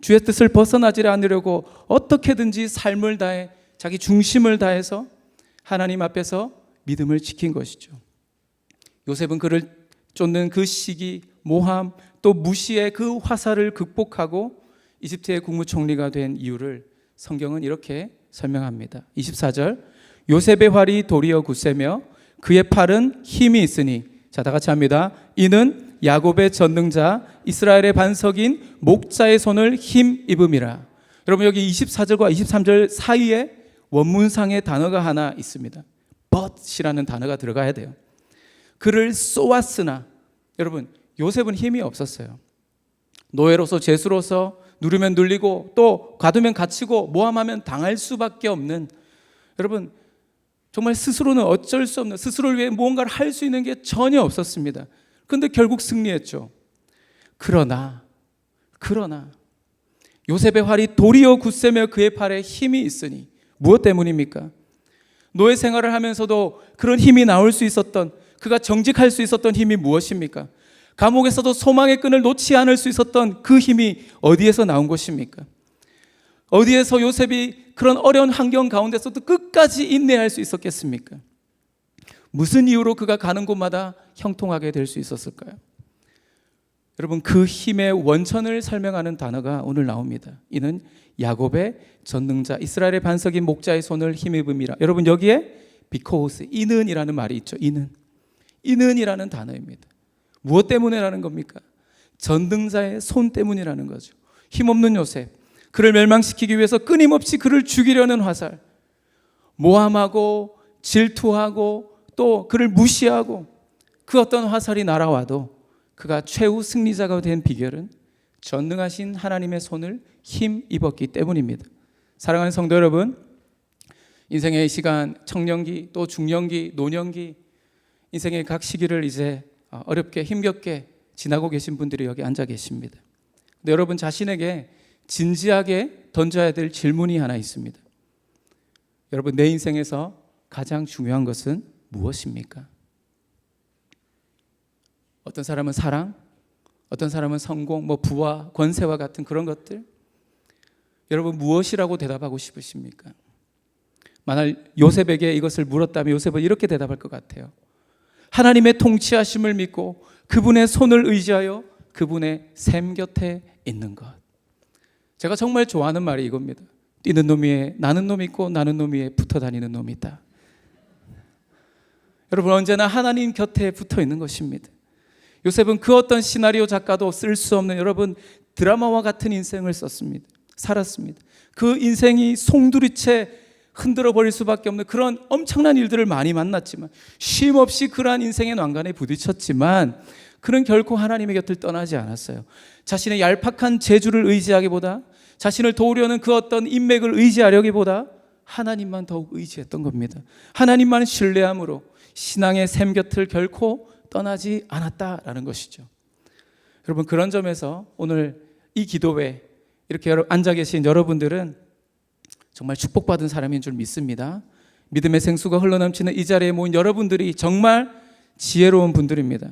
주의 뜻을 벗어나지 않으려고 어떻게든지 삶을 다해 자기 중심을 다해서 하나님 앞에서 믿음을 지킨 것이죠. 요셉은 그를 쫓는 그 시기, 모함, 또 무시의 그 화살을 극복하고 이집트의 국무총리가 된 이유를 성경은 이렇게 설명합니다. 24절, 요셉의 활이 도리어 굳세며 그의 팔은 힘이 있으니, 자, 다 같이 합니다. 이는 야곱의 전능자 이스라엘의 반석인 목자의 손을 힘입음이라. 여러분, 여기 24절과 23절 사이에 원문상의 단어가 하나 있습니다. but이라는 단어가 들어가야 돼요. 그를 쏘았으나, 여러분, 요셉은 힘이 없었어요. 노예로서, 죄수로서 누르면 눌리고 또 가두면 갇히고 모함하면 당할 수밖에 없는, 여러분, 정말 스스로는 어쩔 수 없는, 스스로를 위해 무언가를 할 수 있는 게 전혀 없었습니다. 그런데 결국 승리했죠. 그러나 요셉의 활이 도리어 굳세며 그의 팔에 힘이 있으니, 무엇 때문입니까? 노예 생활을 하면서도 그런 힘이 나올 수 있었던, 그가 정직할 수 있었던 힘이 무엇입니까? 감옥에서도 소망의 끈을 놓지 않을 수 있었던 그 힘이 어디에서 나온 것입니까? 어디에서 요셉이 그런 어려운 환경 가운데서도 끝까지 인내할 수 있었겠습니까? 무슨 이유로 그가 가는 곳마다 형통하게 될 수 있었을까요? 여러분, 그 힘의 원천을 설명하는 단어가 오늘 나옵니다. 이는 야곱의 전능자 이스라엘의 반석인 목자의 손을 힘입음이라. 여러분, 여기에 because, 이는이라는 말이 있죠. 이는이라는 단어입니다. 무엇 때문에라는 겁니까? 전능자의 손 때문이라는 거죠. 힘없는 요셉, 그를 멸망시키기 위해서 끊임없이 그를 죽이려는 화살, 모함하고 질투하고 또 그를 무시하고 그 어떤 화살이 날아와도 그가 최후 승리자가 된 비결은 전능하신 하나님의 손을 힘입었기 때문입니다. 사랑하는 성도 여러분, 인생의 시간, 청년기, 또 중년기, 노년기, 인생의 각 시기를 이제 어렵게 힘겹게 지나고 계신 분들이 여기 앉아 계십니다. 근데 여러분 자신에게 진지하게 던져야 될 질문이 하나 있습니다. 여러분, 내 인생에서 가장 중요한 것은 무엇입니까? 어떤 사람은 사랑, 어떤 사람은 성공, 부와 권세와 같은 그런 것들. 여러분, 무엇이라고 대답하고 싶으십니까? 만약 요셉에게 이것을 물었다면 요셉은 이렇게 대답할 것 같아요. 하나님의 통치하심을 믿고 그분의 손을 의지하여 그분의 샘 곁에 있는 것. 제가 정말 좋아하는 말이 이겁니다. 뛰는 놈 위에 나는 놈이 있고 나는 놈 위에 붙어 다니는 놈이 있다. 여러분, 언제나 하나님 곁에 붙어 있는 것입니다. 요셉은 그 어떤 시나리오 작가도 쓸 수 없는 여러분 드라마와 같은 인생을 썼습니다. 살았습니다. 그 인생이 송두리째 흔들어 버릴 수밖에 없는 그런 엄청난 일들을 많이 만났지만, 쉼없이 그러한 인생의 난관에 부딪혔지만 그는 결코 하나님의 곁을 떠나지 않았어요. 자신의 얄팍한 재주를 의지하기보다, 자신을 도우려는 그 어떤 인맥을 의지하려기보다 하나님만 더욱 의지했던 겁니다. 하나님만 신뢰함으로 신앙의 샘 곁을 결코 떠나지 않았다라는 것이죠. 여러분, 그런 점에서 오늘 이 기도회에 이렇게 앉아 계신 여러분들은 정말 축복받은 사람인 줄 믿습니다. 믿음의 생수가 흘러넘치는 이 자리에 모인 여러분들이 정말 지혜로운 분들입니다.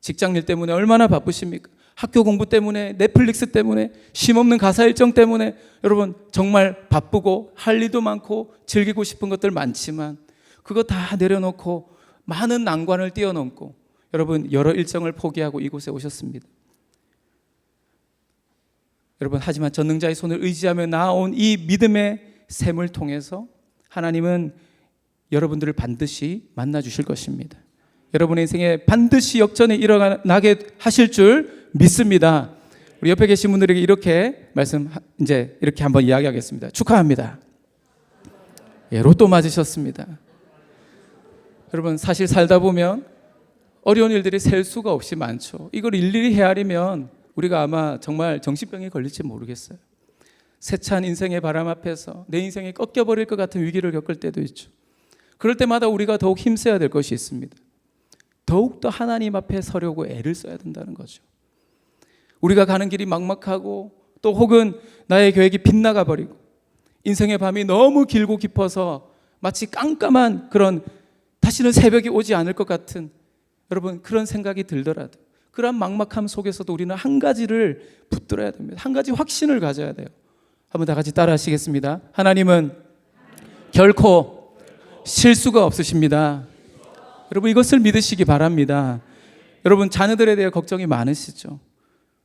직장일 때문에 얼마나 바쁘십니까? 학교 공부 때문에, 넷플릭스 때문에, 쉼없는 가사 일정 때문에 여러분 정말 바쁘고 할 일도 많고 즐기고 싶은 것들 많지만 그거 다 내려놓고 많은 난관을 뛰어넘고 여러분 여러 일정을 포기하고 이곳에 오셨습니다. 여러분, 하지만 전능자의 손을 의지하며 나아온 이 믿음의 샘을 통해서 하나님은 여러분들을 반드시 만나 주실 것입니다. 여러분의 인생에 반드시 역전에 일어나게 하실 줄 믿습니다. 우리 옆에 계신 분들에게 이렇게 이제 이렇게 한번 이야기하겠습니다. 축하합니다. 예, 로또 맞으셨습니다. 여러분, 사실 살다 보면 어려운 일들이 셀 수가 없이 많죠. 이걸 일일이 헤아리면 우리가 아마 정말 정신병에 걸릴지 모르겠어요. 세찬 인생의 바람 앞에서 내 인생이 꺾여버릴 것 같은 위기를 겪을 때도 있죠. 그럴 때마다 우리가 더욱 힘써야 될 것이 있습니다. 더욱더 하나님 앞에 서려고 애를 써야 된다는 거죠. 우리가 가는 길이 막막하고 또 혹은 나의 계획이 빗나가 버리고 인생의 밤이 너무 길고 깊어서 마치 깜깜한 그런 다시는 새벽이 오지 않을 것 같은 여러분 그런 생각이 들더라도 그런 막막함 속에서도 우리는 한 가지를 붙들어야 됩니다. 한 가지 확신을 가져야 돼요. 한번 다 같이 따라 하시겠습니다. 하나님은 결코 실수가 없으십니다. 여러분, 이것을 믿으시기 바랍니다. 여러분, 자녀들에 대해 걱정이 많으시죠?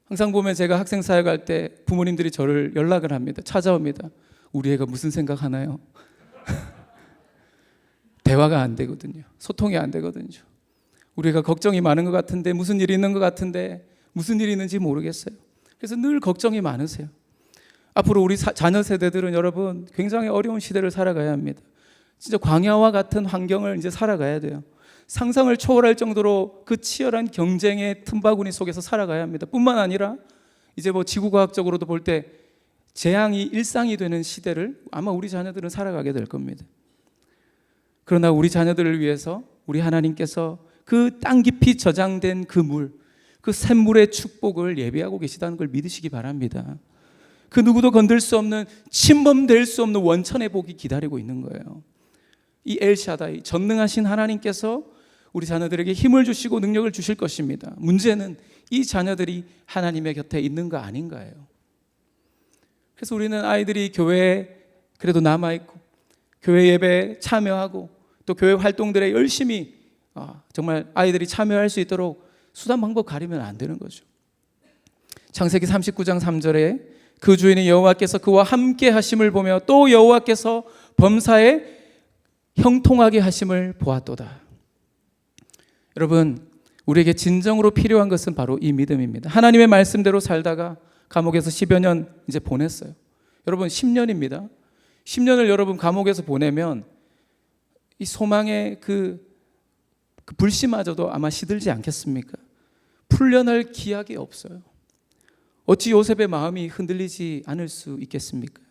항상 보면 제가 학생 사역 할 때 부모님들이 저를 연락을 합니다. 찾아옵니다. 우리 애가 무슨 생각하나요? 대화가 안 되거든요. 소통이 안 되거든요. 우리 애가 걱정이 많은 것 같은데, 무슨 일이 있는 것 같은데 무슨 일이 있는지 모르겠어요. 그래서 늘 걱정이 많으세요. 앞으로 우리 자녀 세대들은 여러분 굉장히 어려운 시대를 살아가야 합니다. 진짜 광야와 같은 환경을 이제 살아가야 돼요. 상상을 초월할 정도로 그 치열한 경쟁의 틈바구니 속에서 살아가야 합니다. 뿐만 아니라 이제 지구과학적으로도 볼 때 재앙이 일상이 되는 시대를 아마 우리 자녀들은 살아가게 될 겁니다. 그러나 우리 자녀들을 위해서 우리 하나님께서 그 땅 깊이 저장된 그 물, 그 샘물의 축복을 예비하고 계시다는 걸 믿으시기 바랍니다. 그 누구도 건들 수 없는, 침범될 수 없는 원천의 복이 기다리고 있는 거예요. 이 엘샤다이, 전능하신 하나님께서 우리 자녀들에게 힘을 주시고 능력을 주실 것입니다. 문제는 이 자녀들이 하나님의 곁에 있는가 아닌가예요. 그래서 우리는 아이들이 교회에 그래도 남아있고 교회 예배에 참여하고 또 교회 활동들에 열심히 정말 아이들이 참여할 수 있도록 수단 방법 가리면 안 되는 거죠. 창세기 39장 3절에 그 주인이 여호와께서 그와 함께 하심을 보며 또 여호와께서 범사에 형통하게 하심을 보았도다. 여러분, 우리에게 진정으로 필요한 것은 바로 이 믿음입니다. 하나님의 말씀대로 살다가 감옥에서 10여 년 이제 보냈어요. 여러분 10년입니다. 10년을 여러분 감옥에서 보내면 이 소망의 그 불씨마저도 아마 시들지 않겠습니까? 풀려날 기약이 없어요. 어찌 요셉의 마음이 흔들리지 않을 수 있겠습니까?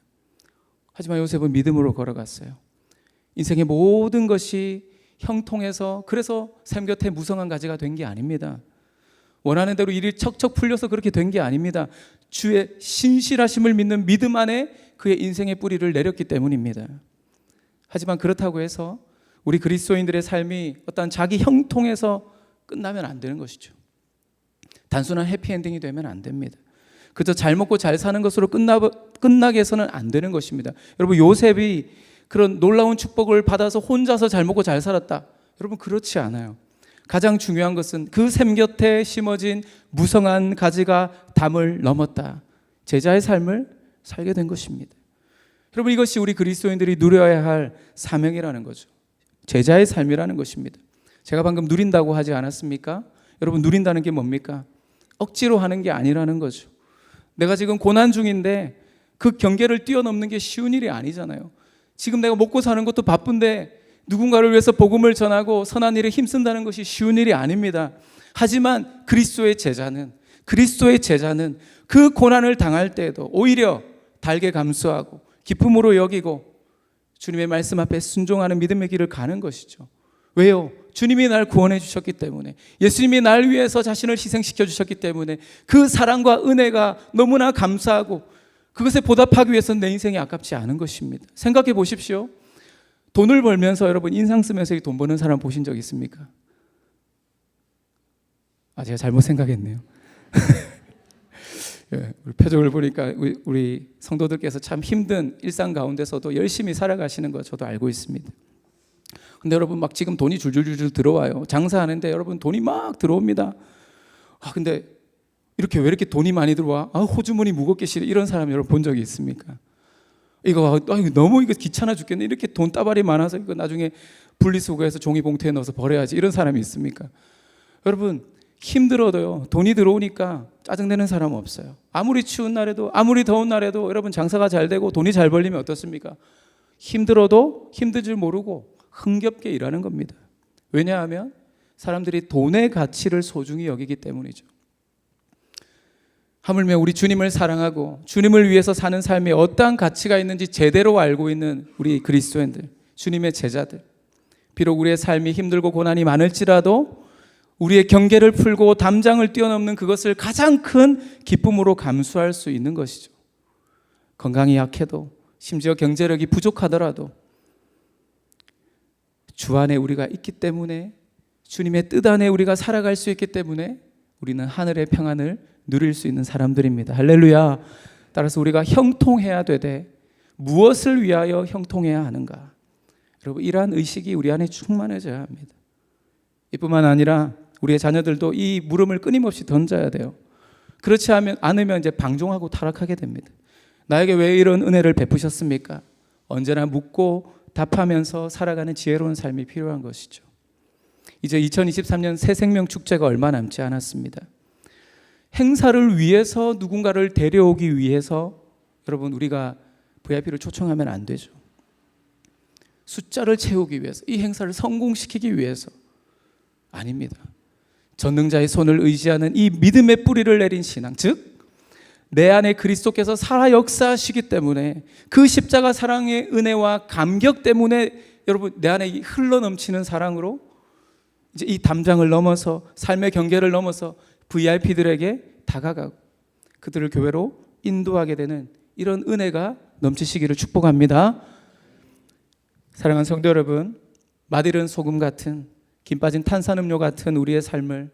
하지만 요셉은 믿음으로 걸어갔어요. 인생의 모든 것이 형통해서 그래서 샘 곁에 무성한 가지가 된 게 아닙니다. 원하는 대로 일이 척척 풀려서 그렇게 된 게 아닙니다. 주의 신실하심을 믿는 믿음 안에 그의 인생의 뿌리를 내렸기 때문입니다. 하지만 그렇다고 해서 우리 그리스도인들의 삶이 어떤 자기 형통에서 끝나면 안 되는 것이죠. 단순한 해피엔딩이 되면 안 됩니다. 그저 잘 먹고 잘 사는 것으로 끝나게 해서는 안 되는 것입니다. 여러분 요셉이 그런 놀라운 축복을 받아서 혼자서 잘 먹고 잘 살았다. 여러분 그렇지 않아요. 가장 중요한 것은 그 샘 곁에 심어진 무성한 가지가 담을 넘었다. 제자의 삶을 살게 된 것입니다. 여러분 이것이 우리 그리스도인들이 누려야 할 사명이라는 거죠. 제자의 삶이라는 것입니다. 제가 방금 누린다고 하지 않았습니까? 여러분 누린다는 게 뭡니까? 억지로 하는 게 아니라는 거죠. 내가 지금 고난 중인데 그 경계를 뛰어넘는 게 쉬운 일이 아니잖아요. 지금 내가 먹고 사는 것도 바쁜데 누군가를 위해서 복음을 전하고 선한 일에 힘쓴다는 것이 쉬운 일이 아닙니다. 하지만 그리스도의 제자는 그 고난을 당할 때에도 오히려 달게 감수하고 기쁨으로 여기고 주님의 말씀 앞에 순종하는 믿음의 길을 가는 것이죠. 왜요? 주님이 날 구원해 주셨기 때문에, 예수님이 날 위해서 자신을 희생시켜 주셨기 때문에 그 사랑과 은혜가 너무나 감사하고 그것에 보답하기 위해서는 내 인생이 아깝지 않은 것입니다. 생각해 보십시오. 돈을 벌면서 여러분 인상 쓰면서 돈 버는 사람 보신 적 있습니까? 제가 잘못 생각했네요. 예, 우리 표정을 보니까 우리 성도들께서 참 힘든 일상 가운데서도 열심히 살아가시는 거 저도 알고 있습니다. 근데 여러분 막 지금 돈이 줄줄줄 들어와요. 장사하는데 여러분 돈이 막 들어옵니다. 근데 이렇게 왜 이렇게 돈이 많이 들어와? 호주머니 무겁게 실어. 이런 사람 여러분 본 적이 있습니까? 이거 너무 귀찮아 죽겠네. 이렇게 돈 따발이 많아서 이거 나중에 분리수거해서 종이 봉투에 넣어서 버려야지. 이런 사람이 있습니까? 여러분 힘들어도요. 돈이 들어오니까 짜증내는 사람 없어요. 아무리 추운 날에도 아무리 더운 날에도 여러분 장사가 잘 되고 돈이 잘 벌리면 어떻습니까? 힘들어도 힘들 줄 모르고 흥겹게 일하는 겁니다. 왜냐하면 사람들이 돈의 가치를 소중히 여기기 때문이죠. 하물며 우리 주님을 사랑하고 주님을 위해서 사는 삶에 어떠한 가치가 있는지 제대로 알고 있는 우리 그리스도인들, 주님의 제자들, 비록 우리의 삶이 힘들고 고난이 많을지라도 우리의 경계를 풀고 담장을 뛰어넘는 그것을 가장 큰 기쁨으로 감수할 수 있는 것이죠. 건강이 약해도 심지어 경제력이 부족하더라도 주 안에 우리가 있기 때문에, 주님의 뜻 안에 우리가 살아갈 수 있기 때문에 우리는 하늘의 평안을 누릴 수 있는 사람들입니다. 할렐루야. 따라서 우리가 형통해야 되되 무엇을 위하여 형통해야 하는가? 여러분 이러한 의식이 우리 안에 충만해져야 합니다. 이뿐만 아니라 우리의 자녀들도 이 물음을 끊임없이 던져야 돼요. 그렇지 않으면 이제 방종하고 타락하게 됩니다. 나에게 왜 이런 은혜를 베푸셨습니까? 언제나 묻고 답하면서 살아가는 지혜로운 삶이 필요한 것이죠. 이제 2023년 새 생명 축제가 얼마 남지 않았습니다. 행사를 위해서 누군가를 데려오기 위해서 여러분 우리가 VIP를 초청하면 안 되죠. 숫자를 채우기 위해서, 이 행사를 성공시키기 위해서 아닙니다. 전능자의 손을 의지하는 이 믿음의 뿌리를 내린 신앙, 즉 내 안에 그리스도께서 살아 역사하시기 때문에 그 십자가 사랑의 은혜와 감격 때문에 여러분 내 안에 흘러넘치는 사랑으로 이제 이 담장을 넘어서 삶의 경계를 넘어서 VIP들에게 다가가고 그들을 교회로 인도하게 되는 이런 은혜가 넘치시기를 축복합니다. 사랑하는 성도 여러분, 맛있는 소금 같은 김 빠진 탄산음료 같은 우리의 삶을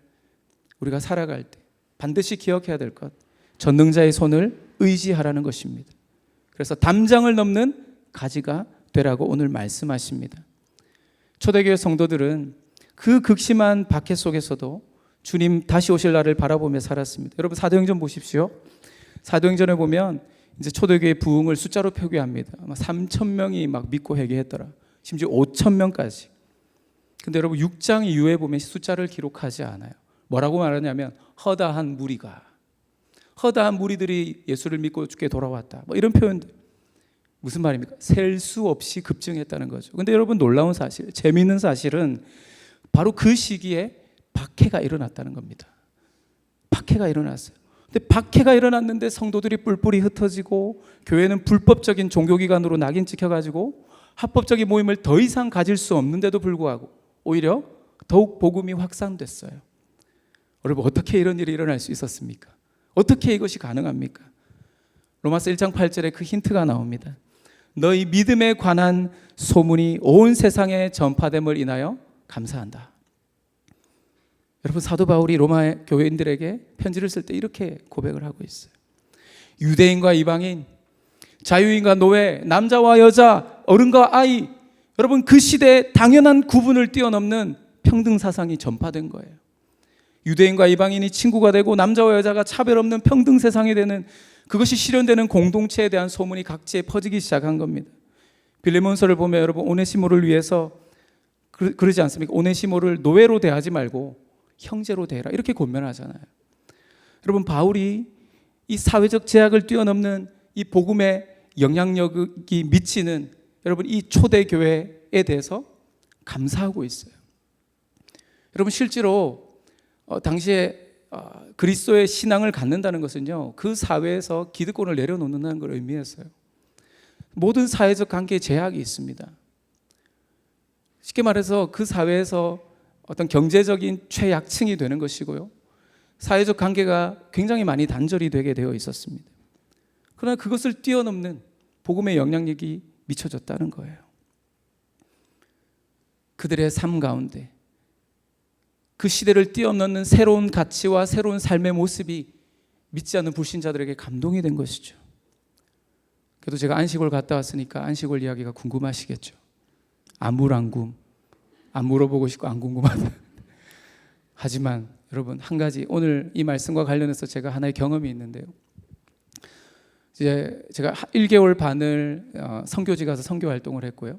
우리가 살아갈 때 반드시 기억해야 될 것, 전능자의 손을 의지하라는 것입니다. 그래서 담장을 넘는 가지가 되라고 오늘 말씀하십니다. 초대교회 성도들은 그 극심한 박해 속에서도 주님 다시 오실 날을 바라보며 살았습니다. 여러분 사도행전 보십시오. 사도행전에 보면 이제 초대교회 부흥을 숫자로 표기합니다. 아마 3,000명이 막 믿고 회개했더라. 심지어 5,000명까지. 근데 여러분 6장 이후에 보면 숫자를 기록하지 않아요. 뭐라고 말하냐면 허다한 무리들이 예수를 믿고 주께 돌아왔다. 뭐 이런 표현들. 무슨 말입니까? 셀 수 없이 급증했다는 거죠. 근데 여러분 놀라운 사실, 재미있는 사실은 바로 그 시기에 박해가 일어났다는 겁니다. 박해가 일어났어요. 근데 박해가 일어났는데 성도들이 뿔뿔이 흩어지고 교회는 불법적인 종교기관으로 낙인 찍혀가지고 합법적인 모임을 더 이상 가질 수 없는데도 불구하고 오히려 더욱 복음이 확산됐어요. 여러분 어떻게 이런 일이 일어날 수 있었습니까? 어떻게 이것이 가능합니까? 로마서 1장 8절에 그 힌트가 나옵니다. 너희 믿음에 관한 소문이 온 세상에 전파됨을 인하여 감사한다. 여러분 사도 바울이 로마 교회인들에게 편지를 쓸 때 이렇게 고백을 하고 있어요. 유대인과 이방인, 자유인과 노예, 남자와 여자, 어른과 아이, 여러분 그 시대에 당연한 구분을 뛰어넘는 평등 사상이 전파된 거예요. 유대인과 이방인이 친구가 되고 남자와 여자가 차별 없는 평등 세상이 되는, 그것이 실현되는 공동체에 대한 소문이 각지에 퍼지기 시작한 겁니다. 빌레몬서를 보면 여러분 오네시모를 위해서 그러지 않습니까? 오네시모를 노예로 대하지 말고 형제로 대해라 이렇게 권면하잖아요. 여러분 바울이 이 사회적 제약을 뛰어넘는 이 복음의 영향력이 미치는 여러분 이 초대 교회에 대해서 감사하고 있어요. 여러분 실제로 당시에 그리스도의 신앙을 갖는다는 것은요, 그 사회에서 기득권을 내려놓는다는 걸 의미했어요. 모든 사회적 관계에 제약이 있습니다. 쉽게 말해서 그 사회에서 어떤 경제적인 최약층이 되는 것이고요, 사회적 관계가 굉장히 많이 단절이 되게 되어 있었습니다. 그러나 그것을 뛰어넘는 복음의 영향력이 미쳐졌다는 거예요. 그들의 삶 가운데 그 시대를 뛰어넘는 새로운 가치와 새로운 삶의 모습이 믿지 않는 불신자들에게 감동이 된 것이죠. 그래도 제가 안식월 갔다 왔으니까 안식월 이야기가 궁금하시겠죠. 안물안궁, 안 물어보고 싶고 안 궁금하다. 하지만 여러분 한 가지 오늘 이 말씀과 관련해서 제가 하나의 경험이 있는데요. 이제 제가 1개월 반을 선교지 가서 선교 활동을 했고요.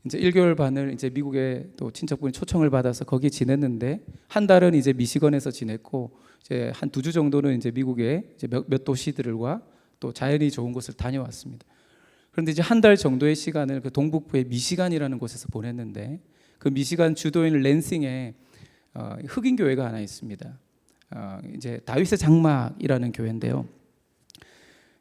이제 1개월 반을 이제 미국에 또 친척분이 초청을 받아서 거기 지냈는데 한 달은 이제 미시건에서 지냈고 이제 한 2주 정도는 이제 미국의 이제 몇 도시들과 또 자연이 좋은 곳을 다녀왔습니다. 그런데 이제 한 달 정도의 시간을 그 동북부의 미시간이라는 곳에서 보냈는데 그 미시간 주도인 랜싱에 흑인 교회가 하나 있습니다. 이제 다윗의 장막이라는 교회인데요.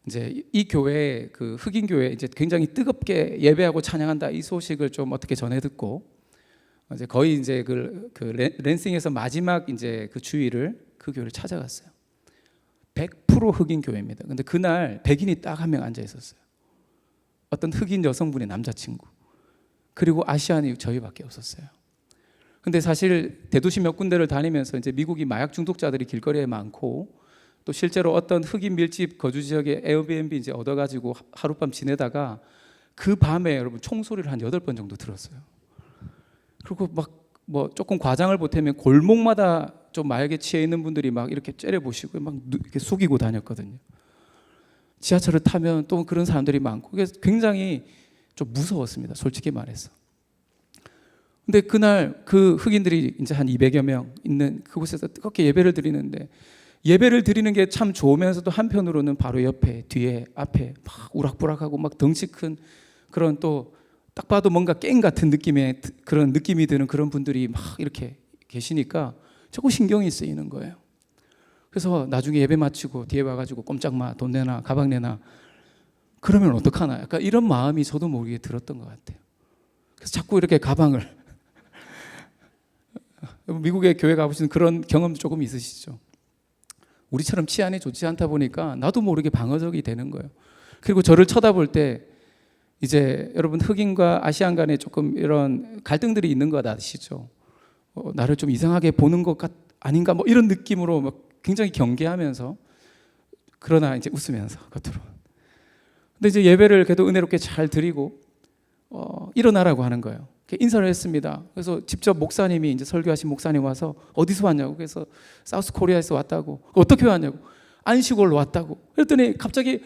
이제 이 교회 그 흑인 교회 이제 굉장히 뜨겁게 예배하고 찬양한다 이 소식을 좀 어떻게 전해 듣고 이제 거의 이제 그 랜싱에서 마지막 이제 그 주일을 그 교회를 찾아갔어요. 100% 흑인 교회입니다. 근데 그날 백인이 딱 한 명 앉아 있었어요. 어떤 흑인 여성분의 남자친구. 그리고 아시안이 저희밖에 없었어요. 근데 사실 대도시 몇 군데를 다니면서 이제 미국이 마약 중독자들이 길거리에 많고 또 실제로 어떤 흑인 밀집 거주 지역에 에어비앤비 이제 얻어가지고 하룻밤 지내다가 그 밤에 여러분 총소리를 한 8번 정도 들었어요. 그리고 막 뭐 조금 과장을 보태면 골목마다 좀 마약에 취해 있는 분들이 막 이렇게 째려보시고 막 이렇게 숙이고 다녔거든요. 지하철을 타면 또 그런 사람들이 많고 그게 굉장히 좀 무서웠습니다. 솔직히 말해서. 근데 그날 그 흑인들이 이제 한 200여 명 있는 그곳에서 뜨겁게 예배를 드리는데 예배를 드리는 게 참 좋으면서도 한편으로는 바로 옆에 뒤에 앞에 막 우락부락하고 막 덩치 큰 그런 또 딱 봐도 뭔가 갱 같은 느낌의 그런 느낌이 드는 그런 분들이 막 이렇게 계시니까 자꾸 신경이 쓰이는 거예요. 그래서 나중에 예배 마치고 뒤에 와가지고 꼼짝 마, 돈 내놔, 가방 내놔. 그러면 어떡하나? 약간 이런 마음이 저도 모르게 들었던 것 같아요. 그래서 자꾸 이렇게 가방을 미국에 교회 가보시는 그런 경험도 조금 있으시죠? 우리처럼 치안이 좋지 않다 보니까 나도 모르게 방어적이 되는 거예요. 그리고 저를 쳐다볼 때 이제 여러분 흑인과 아시안 간에 조금 이런 갈등들이 있는 것 아시죠? 나를 좀 이상하게 보는 것 아닌가 뭐 이런 느낌으로 막 굉장히 경계하면서 그러나 이제 웃으면서 겉으로. 근데 이제 예배를 그래도 은혜롭게 잘 드리고 일어나라고 하는 거예요. 인사를 했습니다. 그래서 직접 목사님이 이제 설교하신 목사님 와서 어디서 왔냐고. 그래서 사우스 코리아에서 왔다고. 어떻게 왔냐고. 안식월로 왔다고. 그랬더니 갑자기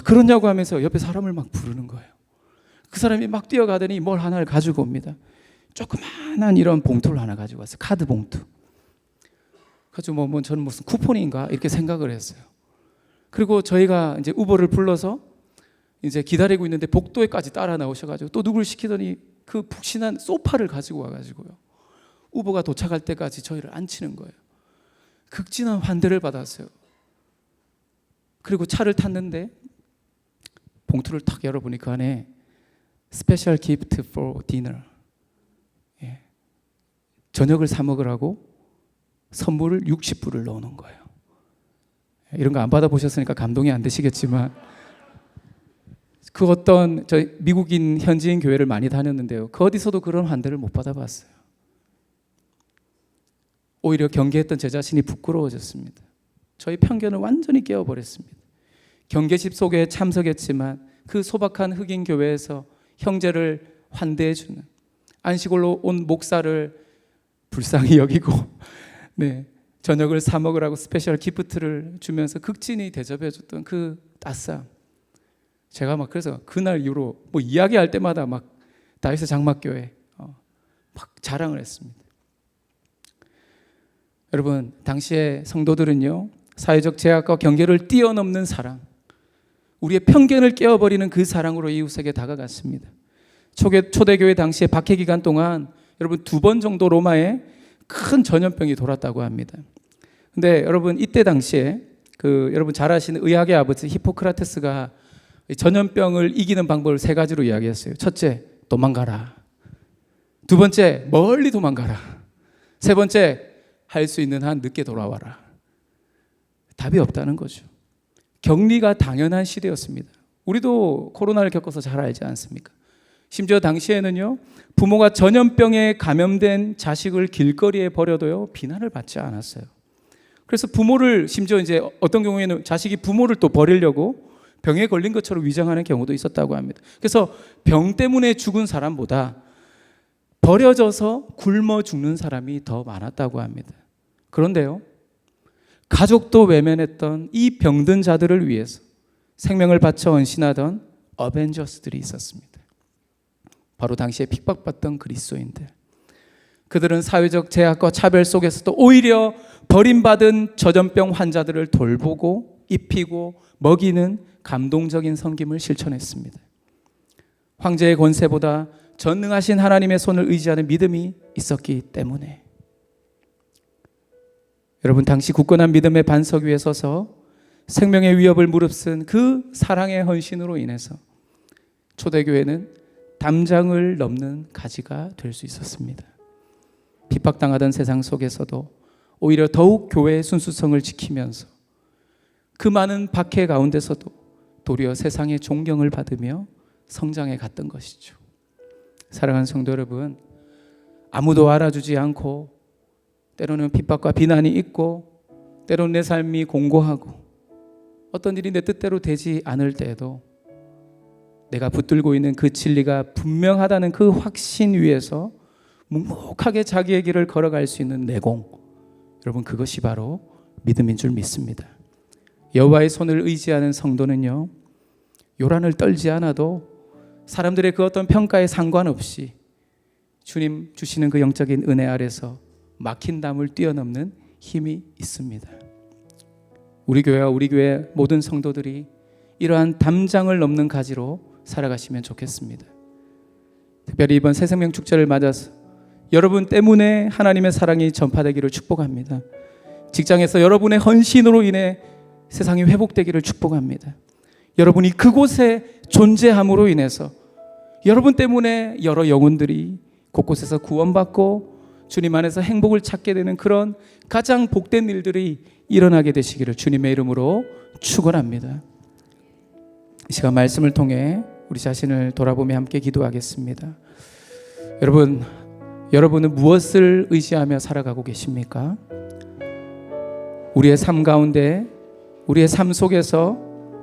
그러냐고 하면서 옆에 사람을 막 부르는 거예요. 그 사람이 막 뛰어가더니 뭘 하나를 가지고 옵니다. 조그만 조그만한 이런 봉투를 하나 가지고 왔어요. 카드 봉투. 그래서 저는 무슨 쿠폰인가 이렇게 생각을 했어요. 그리고 저희가 이제 우버를 불러서 이제 기다리고 있는데 복도에까지 따라 나오셔가지고 또 누굴 시키더니 그 푹신한 소파를 가지고 와가지고요. 우버가 도착할 때까지 저희를 앉히는 거예요. 극진한 환대를 받았어요. 그리고 차를 탔는데 봉투를 탁 열어보니 그 안에 스페셜 기프트 for dinner, 저녁을 사 먹으라고 선물을 60불을 넣어놓은 거예요. 이런 거 안 받아보셨으니까 감동이 안 되시겠지만 그 어떤 저 미국인 현지인 교회를 많이 다녔는데요. 그 어디서도 그런 환대를 못 받아봤어요. 오히려 경계했던 제 자신이 부끄러워졌습니다. 저희 편견을 완전히 깨워버렸습니다. 경계식 속에 참석했지만 그 소박한 흑인 교회에서 형제를 환대해주는, 안식일로 온 목사를 불쌍히 여기고 저녁을 사 먹으라고 스페셜 기프트를 주면서 극진히 대접해줬던 그 따스함. 제가 그래서 그날 이후로 이야기할 때마다 다윗의 장막교회 막 자랑을 했습니다. 여러분, 당시에 성도들은요, 사회적 제약과 경계를 뛰어넘는 사랑, 우리의 편견을 깨워버리는 그 사랑으로 이웃에게 다가갔습니다. 초대교회 당시에 박해 기간 동안 여러분 2번 정도 로마에 큰 전염병이 돌았다고 합니다. 근데 여러분 이때 당시에 여러분 잘 아시는 의학의 아버지 히포크라테스가 전염병을 이기는 방법을 3가지로 이야기했어요. 첫째, 도망가라. 2번째, 멀리 도망가라. 3번째, 할 수 있는 한 늦게 돌아와라. 답이 없다는 거죠. 격리가 당연한 시대였습니다. 우리도 코로나를 겪어서 잘 알지 않습니까? 심지어 당시에는요, 부모가 전염병에 감염된 자식을 길거리에 버려도요, 비난을 받지 않았어요. 그래서 부모를, 심지어 이제 어떤 경우에는 자식이 부모를 또 버리려고 병에 걸린 것처럼 위장하는 경우도 있었다고 합니다. 그래서 병 때문에 죽은 사람보다 버려져서 굶어 죽는 사람이 더 많았다고 합니다. 그런데요, 가족도 외면했던 이 병든 자들을 위해서 생명을 바쳐 헌신하던 어벤져스들이 있었습니다. 바로 당시에 핍박받던 그리스도인들. 그들은 사회적 제약과 차별 속에서도 오히려 버림받은 전염병 환자들을 돌보고 입히고 먹이는 감동적인 섬김을 실천했습니다. 황제의 권세보다 전능하신 하나님의 손을 의지하는 믿음이 있었기 때문에. 여러분, 당시 굳건한 믿음의 반석 위에 서서 생명의 위협을 무릅쓴 그 사랑의 헌신으로 인해서 초대교회는 담장을 넘는 가지가 될 수 있었습니다. 핍박당하던 세상 속에서도 오히려 더욱 교회의 순수성을 지키면서 그 많은 박해 가운데서도 도리어 세상의 존경을 받으며 성장해 갔던 것이죠. 사랑하는 성도 여러분, 아무도 알아주지 않고 때로는 핍박과 비난이 있고 때로는 내 삶이 공고하고 어떤 일이 내 뜻대로 되지 않을 때에도 내가 붙들고 있는 그 진리가 분명하다는 그 확신 위에서 묵묵하게 자기의 길을 걸어갈 수 있는 내공, 여러분, 그것이 바로 믿음인 줄 믿습니다. 여호와의 손을 의지하는 성도는요, 요란을 떨지 않아도 사람들의 그 어떤 평가에 상관없이 주님 주시는 그 영적인 은혜 아래서 막힌 담을 뛰어넘는 힘이 있습니다. 우리 교회와 우리 교회 모든 성도들이 이러한 담장을 넘는 가지로 살아가시면 좋겠습니다. 특별히 이번 새생명 축제를 맞아서 여러분 때문에 하나님의 사랑이 전파되기를 축복합니다. 직장에서 여러분의 헌신으로 인해 세상이 회복되기를 축복합니다. 여러분이 그곳에 존재함으로 인해서 여러분 때문에 여러 영혼들이 곳곳에서 구원받고 주님 안에서 행복을 찾게 되는 그런 가장 복된 일들이 일어나게 되시기를 주님의 이름으로 축원합니다. 이 시간 말씀을 통해 우리 자신을 돌아보며 함께 기도하겠습니다. 여러분은 무엇을 의지하며 살아가고 계십니까? 우리의 삶 가운데, 우리의 삶 속에서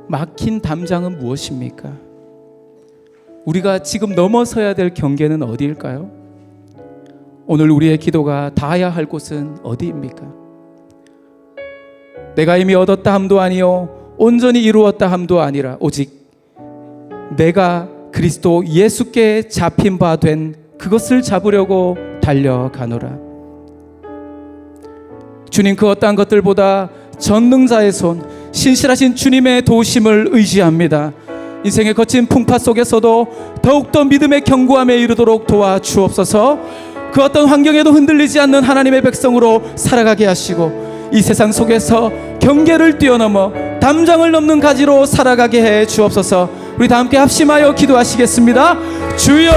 막힌 담장은 무엇입니까? 우리가 지금 넘어서야 될 경계는 어디일까요? 오늘 우리의 기도가 닿아야 할 곳은 어디입니까? 내가 이미 얻었다 함도 아니요 온전히 이루었다 함도 아니라 오직 내가 그리스도 예수께 잡힌 바 된 그것을 잡으려고 달려가노라. 주님, 그 어떠한 것들보다 전능자의 손, 신실하신 주님의 도우심을 의지합니다. 인생의 거친 풍파 속에서도 더욱더 믿음의 견고함에 이르도록 도와주옵소서. 그 어떤 환경에도 흔들리지 않는 하나님의 백성으로 살아가게 하시고, 이 세상 속에서 경계를 뛰어넘어 담장을 넘는 가지로 살아가게 해 주옵소서. 우리 다 함께 합심하여 기도하시겠습니다. 주여,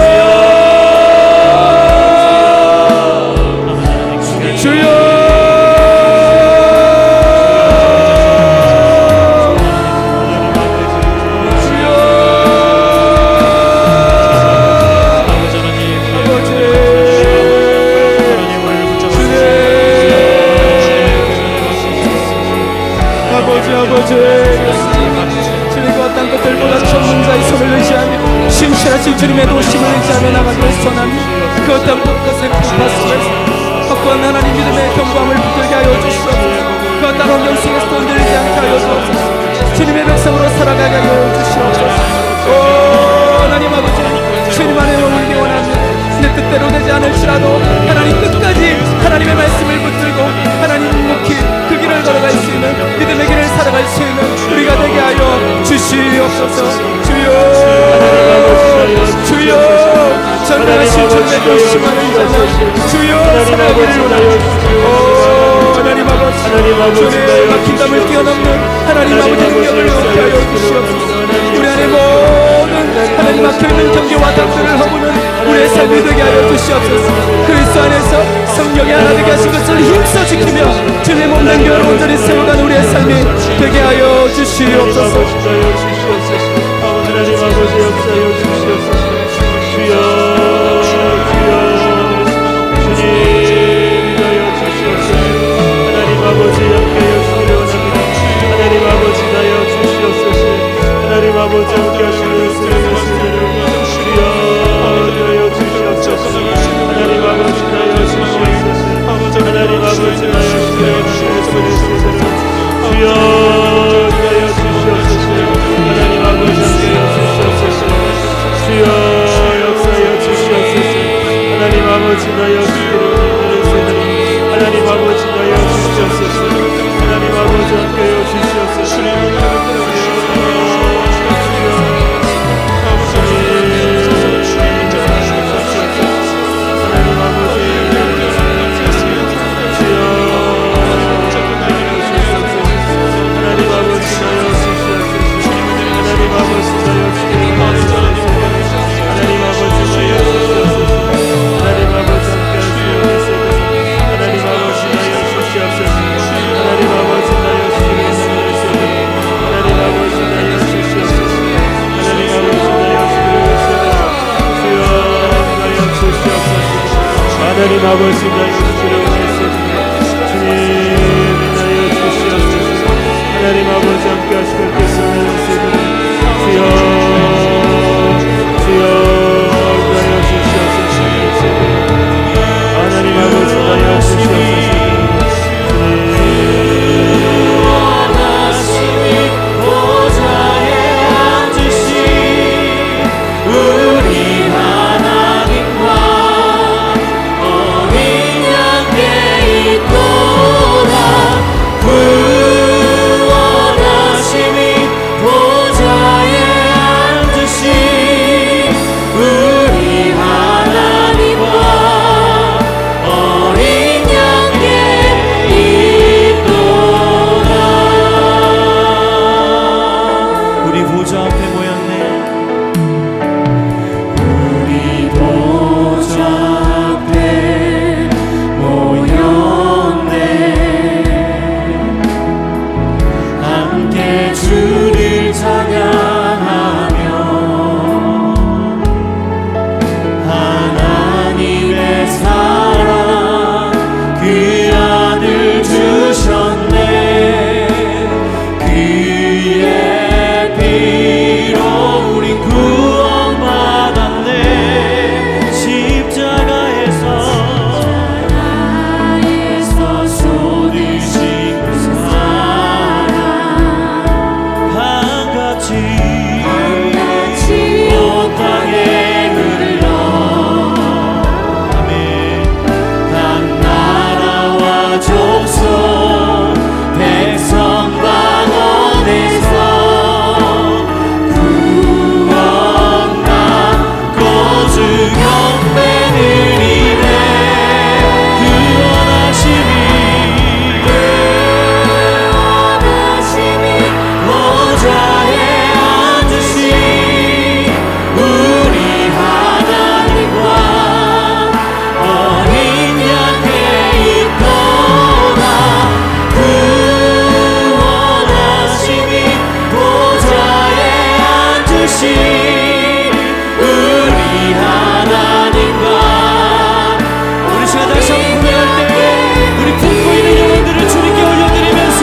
주여, 주님과 어떤 것들보다 전능자의 손을 의지하며 신실하신 주님의 도심을 의지하며 나가기를 소원합니다. 그 어떤 것의 풍파 속에서 확고한 하나님 믿음의 견고함을 붙들게 하여 주시옵소서. 그 어떤 환경 속에서 흔들리지 않게 하여 주옵소서. 주님의 백성으로 살아가게 하여 주시옵소서. 오 하나님 아버지, 주님 안에 머물기 원합니다. 내 뜻대로 되지 않을지라도 하나님 끝까지 하나님의 말씀을 붙들고 하나님 묵묵히 그 길을 걸어갈 수 있는 믿음의 길을 살아갈 수 있는 우리가 되게 하여 주시옵소서. 주여, 주여, 전능하신 주님의 도심을 의지하며 주여 살아가기를 원합니다. 오 하나님 아버지, 주님의 막힌 담을 뛰어넘는 하나님 아버지 능력을 얻게 하여 주시옵소서. 우리 안에 모든 하나님 막혀있는 경계와 담들을 허무는 우리의 삶이 되게 하여 주시옵소서. 그리스도 안에서 성령이 하나 되게 하신 것을 힘써 지키며 주님의 몸된 교회를 온전히 세워가는 우리의 삶이 되게 하여 주시옵소서. 하나님 아버지 역사여 주시옵소서. 주여, 주여, 주님 인하여 주시옵소서. 하나님 아버지 함께하여 주시기를 원합니다. 하나님 아버지 인하여 주시옵소서. 하나님 아버지 함께하시는 주여 인하여 주시옵소서. 하나님 아버지 인하여 주시옵소서. 하나님 아버지 인하여 주시옵소서. 주여 인하여 주시옵소서. 하나님 아버지 함께하여 주시옵소서. 주여 역사하여 주시옵소서. 하나님 아버지 인하여 주시옵소서. 하나님 아버지 인하여 주시옵소서. 하나님 아버지 함께하여 주시옵소서. 하나님 아버지 인하여 주시옵소서. 주님 인하여 주시옵소서. 하나님 아버지 함께 하시길 기도하옵소서. 주여, 주여 인하여 주시옵소서. 하나님 아버지 인하여 주시옵소서. 우리 하나님과 어린 양 우리 하나님과 우리 시간 다시 한번 고백할 때 우리 품고 있는 영혼들을 주님께 올려드리면서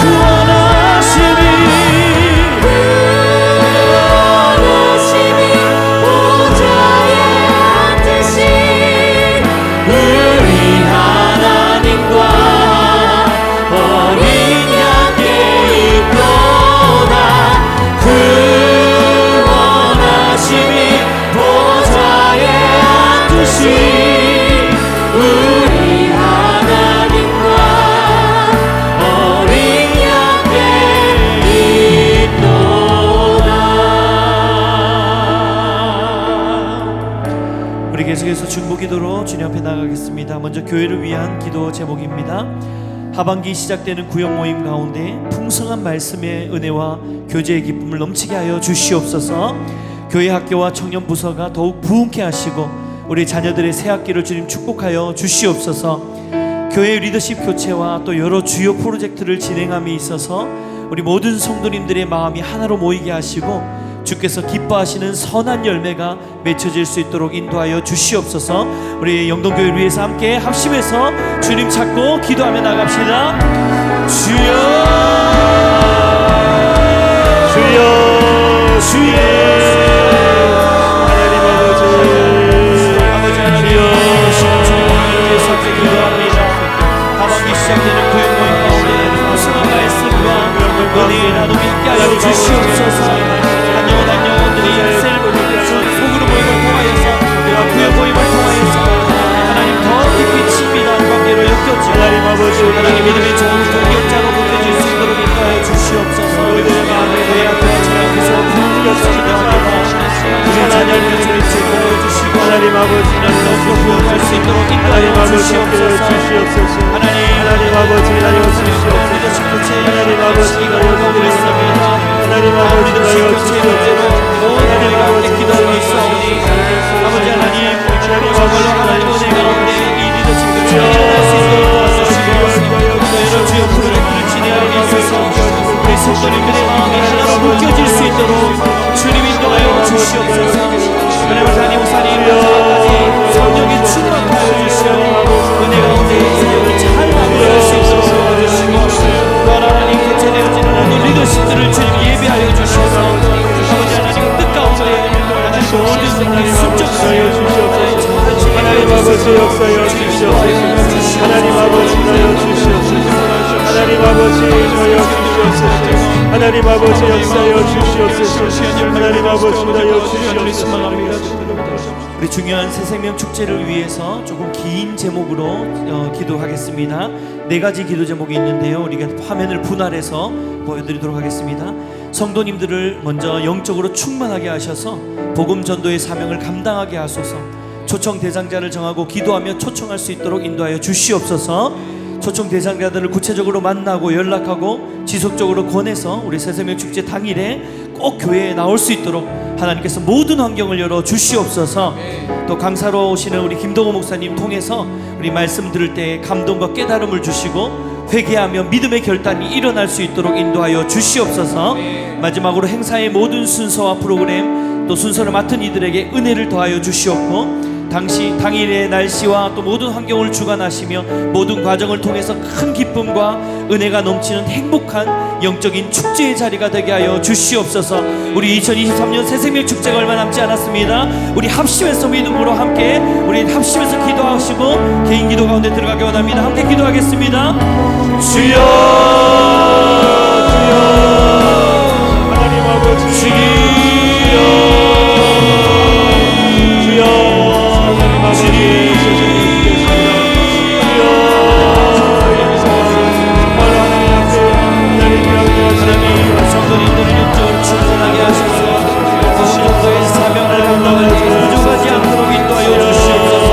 구원하심이 보좌에 앉으신 우리 하나님과 어린 양께 있도다 구원하심이 보좌에 앉으신 우리 하나님과 어린 양께 있도다. 우리 계속해서 중보기도로 주님 앞에 나가겠습니다. 먼저 교회를 위한 기도 제목입니다. 하반기 시작되는 구역 모임 가운데 풍성한 말씀의 은혜와 교제의 기쁨을 넘치게 하여 주시옵소서. 교회 학교와 청년 부서가 더욱 부흥케 하시고 우리 자녀들의 새 학기를 주님 축복하여 주시옵소서. 교회 리더십 교체와 또 여러 주요 프로젝트를 진행함에 있어서 우리 모든 성도님들의 마음이 하나로 모이게 하시고 주께서 기뻐하시는 선한 열매가 맺혀질 수 있도록 인도하여 주시옵소서. 우리 영동교회를 위해서 함께 합심해서 주님 찾고 기도하며 나갑시다. 주여 주여 주여 하나님 아버지 하나님 주님께서 기도합니다. 하반기 시작되는 구역 모임 가운데 풍성한 말씀과 은혜의 나눔이 함께하여 주시옵소서. 한 영혼들이 소그룹 모임을 통하여서 구역 모임을 통하여서 하나님 더 깊이 친밀한 관계로 엮였지만 하나님 아버지 하나님 믿음의 좋은 동역자로 묶여질 수 있도록 인도하여 주시옵소서. 교회 앞에 주님께서 부흥하시기도 합니다. 우리 자녀를 주님 보여주시고 하나님 아버지 더욱더 부흥할 수 있도록 하나님 인도하여 아버지 주시옵소서. 주시옵소서 하나님 아버지 하여 주시옵소서 하나님 아버지 하나님 아버지 하여 주시옵소서 하나님 아버지 기도하고 있사오니 아버지 하나님 정말로 하나님 은혜 가운데 이 리더십 교체가 일어날 수 있도록 도와주시고 여러 주요 프로젝트를 진행하기 위해서 우리 성도님들의 마음이 하나로 묶여질 수 있도록 주님 인도하여 주시옵소서. 하나님 담임 목사님까지 성령의 충만하여 주시고 은혜 가운데 성령이 잘 마무리할 수 있도록 도와주시고 또 하나님 교체되어지는 모든 리더십들을 주님 예배하여 주셔서 아버지 하나님 뜻 가운데 하나님 모든 순종하여 주시옵소서. 하나님 아버지 역사여 주시옵소서 하나님 아버지 하여 주시옵소서 하나님 아버지 하여 주시옵소서 하나님 아버지 역사여 주시옵소서 하나님 아버지 하여 주시옵소서. 우리 중요한 새생명 축제를 위해서 조금 긴 제목으로 기도하겠습니다. 4가지 기도 제목이 있는데요. 우리가 화면을 분할해서 보여드리도록 하겠습니다. 성도님들을 먼저 영적으로 충만하게 하셔서 복음 전도의 사명을 감당하게 하소서. 초청 대상자를 정하고 기도하며 초청할 수 있도록 인도하여 주시옵소서. 초청 대상자들을 구체적으로 만나고 연락하고 지속적으로 권해서 우리 새생명 축제 당일에 꼭 교회에 나올 수 있도록 하나님께서 모든 환경을 열어 주시옵소서. 또 강사로 오시는 우리 김동호 목사님 통해서 우리 말씀 들을 때 감동과 깨달음을 주시고 회개하며 믿음의 결단이 일어날 수 있도록 인도하여 주시옵소서. 마지막으로 행사의 모든 순서와 프로그램 또 순서를 맡은 이들에게 은혜를 더하여 주시옵고 당일의 날씨와 또 모든 환경을 주관하시며 모든 과정을 통해서 큰 기쁨과 은혜가 넘치는 행복한 영적인 축제의 자리가 되게 하여 주시옵소서. 우리 2023년 새생명 축제가 얼마 남지 않았습니다. 우리 합심해서 믿음으로 함께 우리 합심해서 기도하시고 개인 기도 가운데 들어가기 원합니다. 함께 기도하겠습니다. 주여 주여 하나님 아버지 주여 성도님들을 영적으로 충만하게 하셔서 성도의 사명을 감당하는 부족하지 않도록 인도하여 주시옵소서.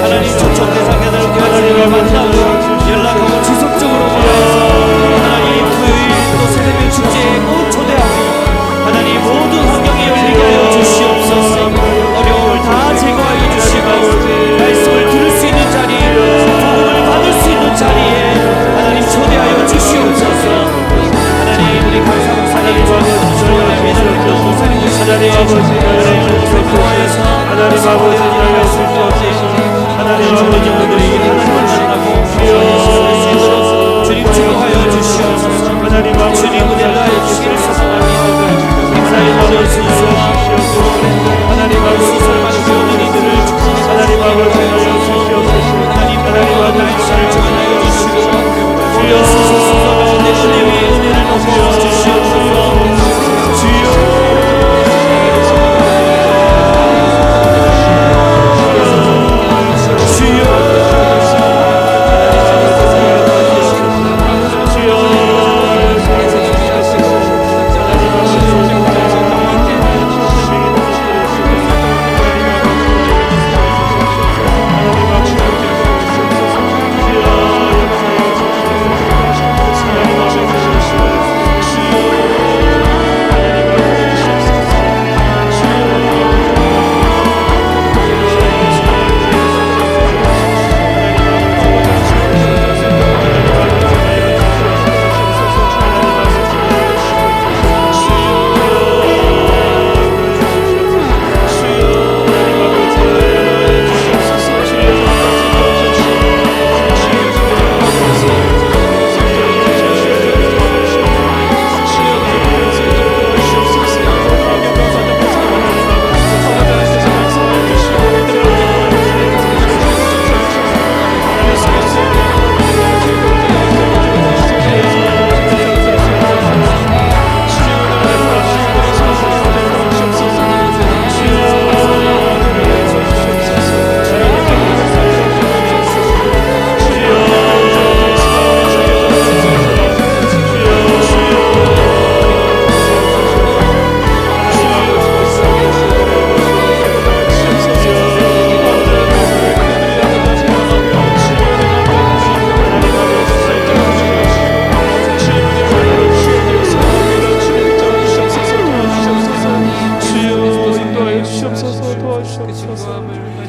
하나님 초청 대상자들을 교회를 만나고 연락하고 지속적으로 보내서 하나님 토요일 또 새벽 축제에 꼭 초대하고 하나님 하나님 아버지 인하여 주시옵소서. 하나님 아버지 오늘에게 하나님을 만나고 주님 축복하여 주시옵소서. 하나님 아버지 주님 은혜하여 주시옵소서. 하나님 아버지 주시옵소서. 하나님 아버지 주시옵소서. 하나님 아버지 주시옵소서. 하나님 아버지 주시옵소서. 주여 내 위에 은혜를 주시옵소서. 주여 그 증거함을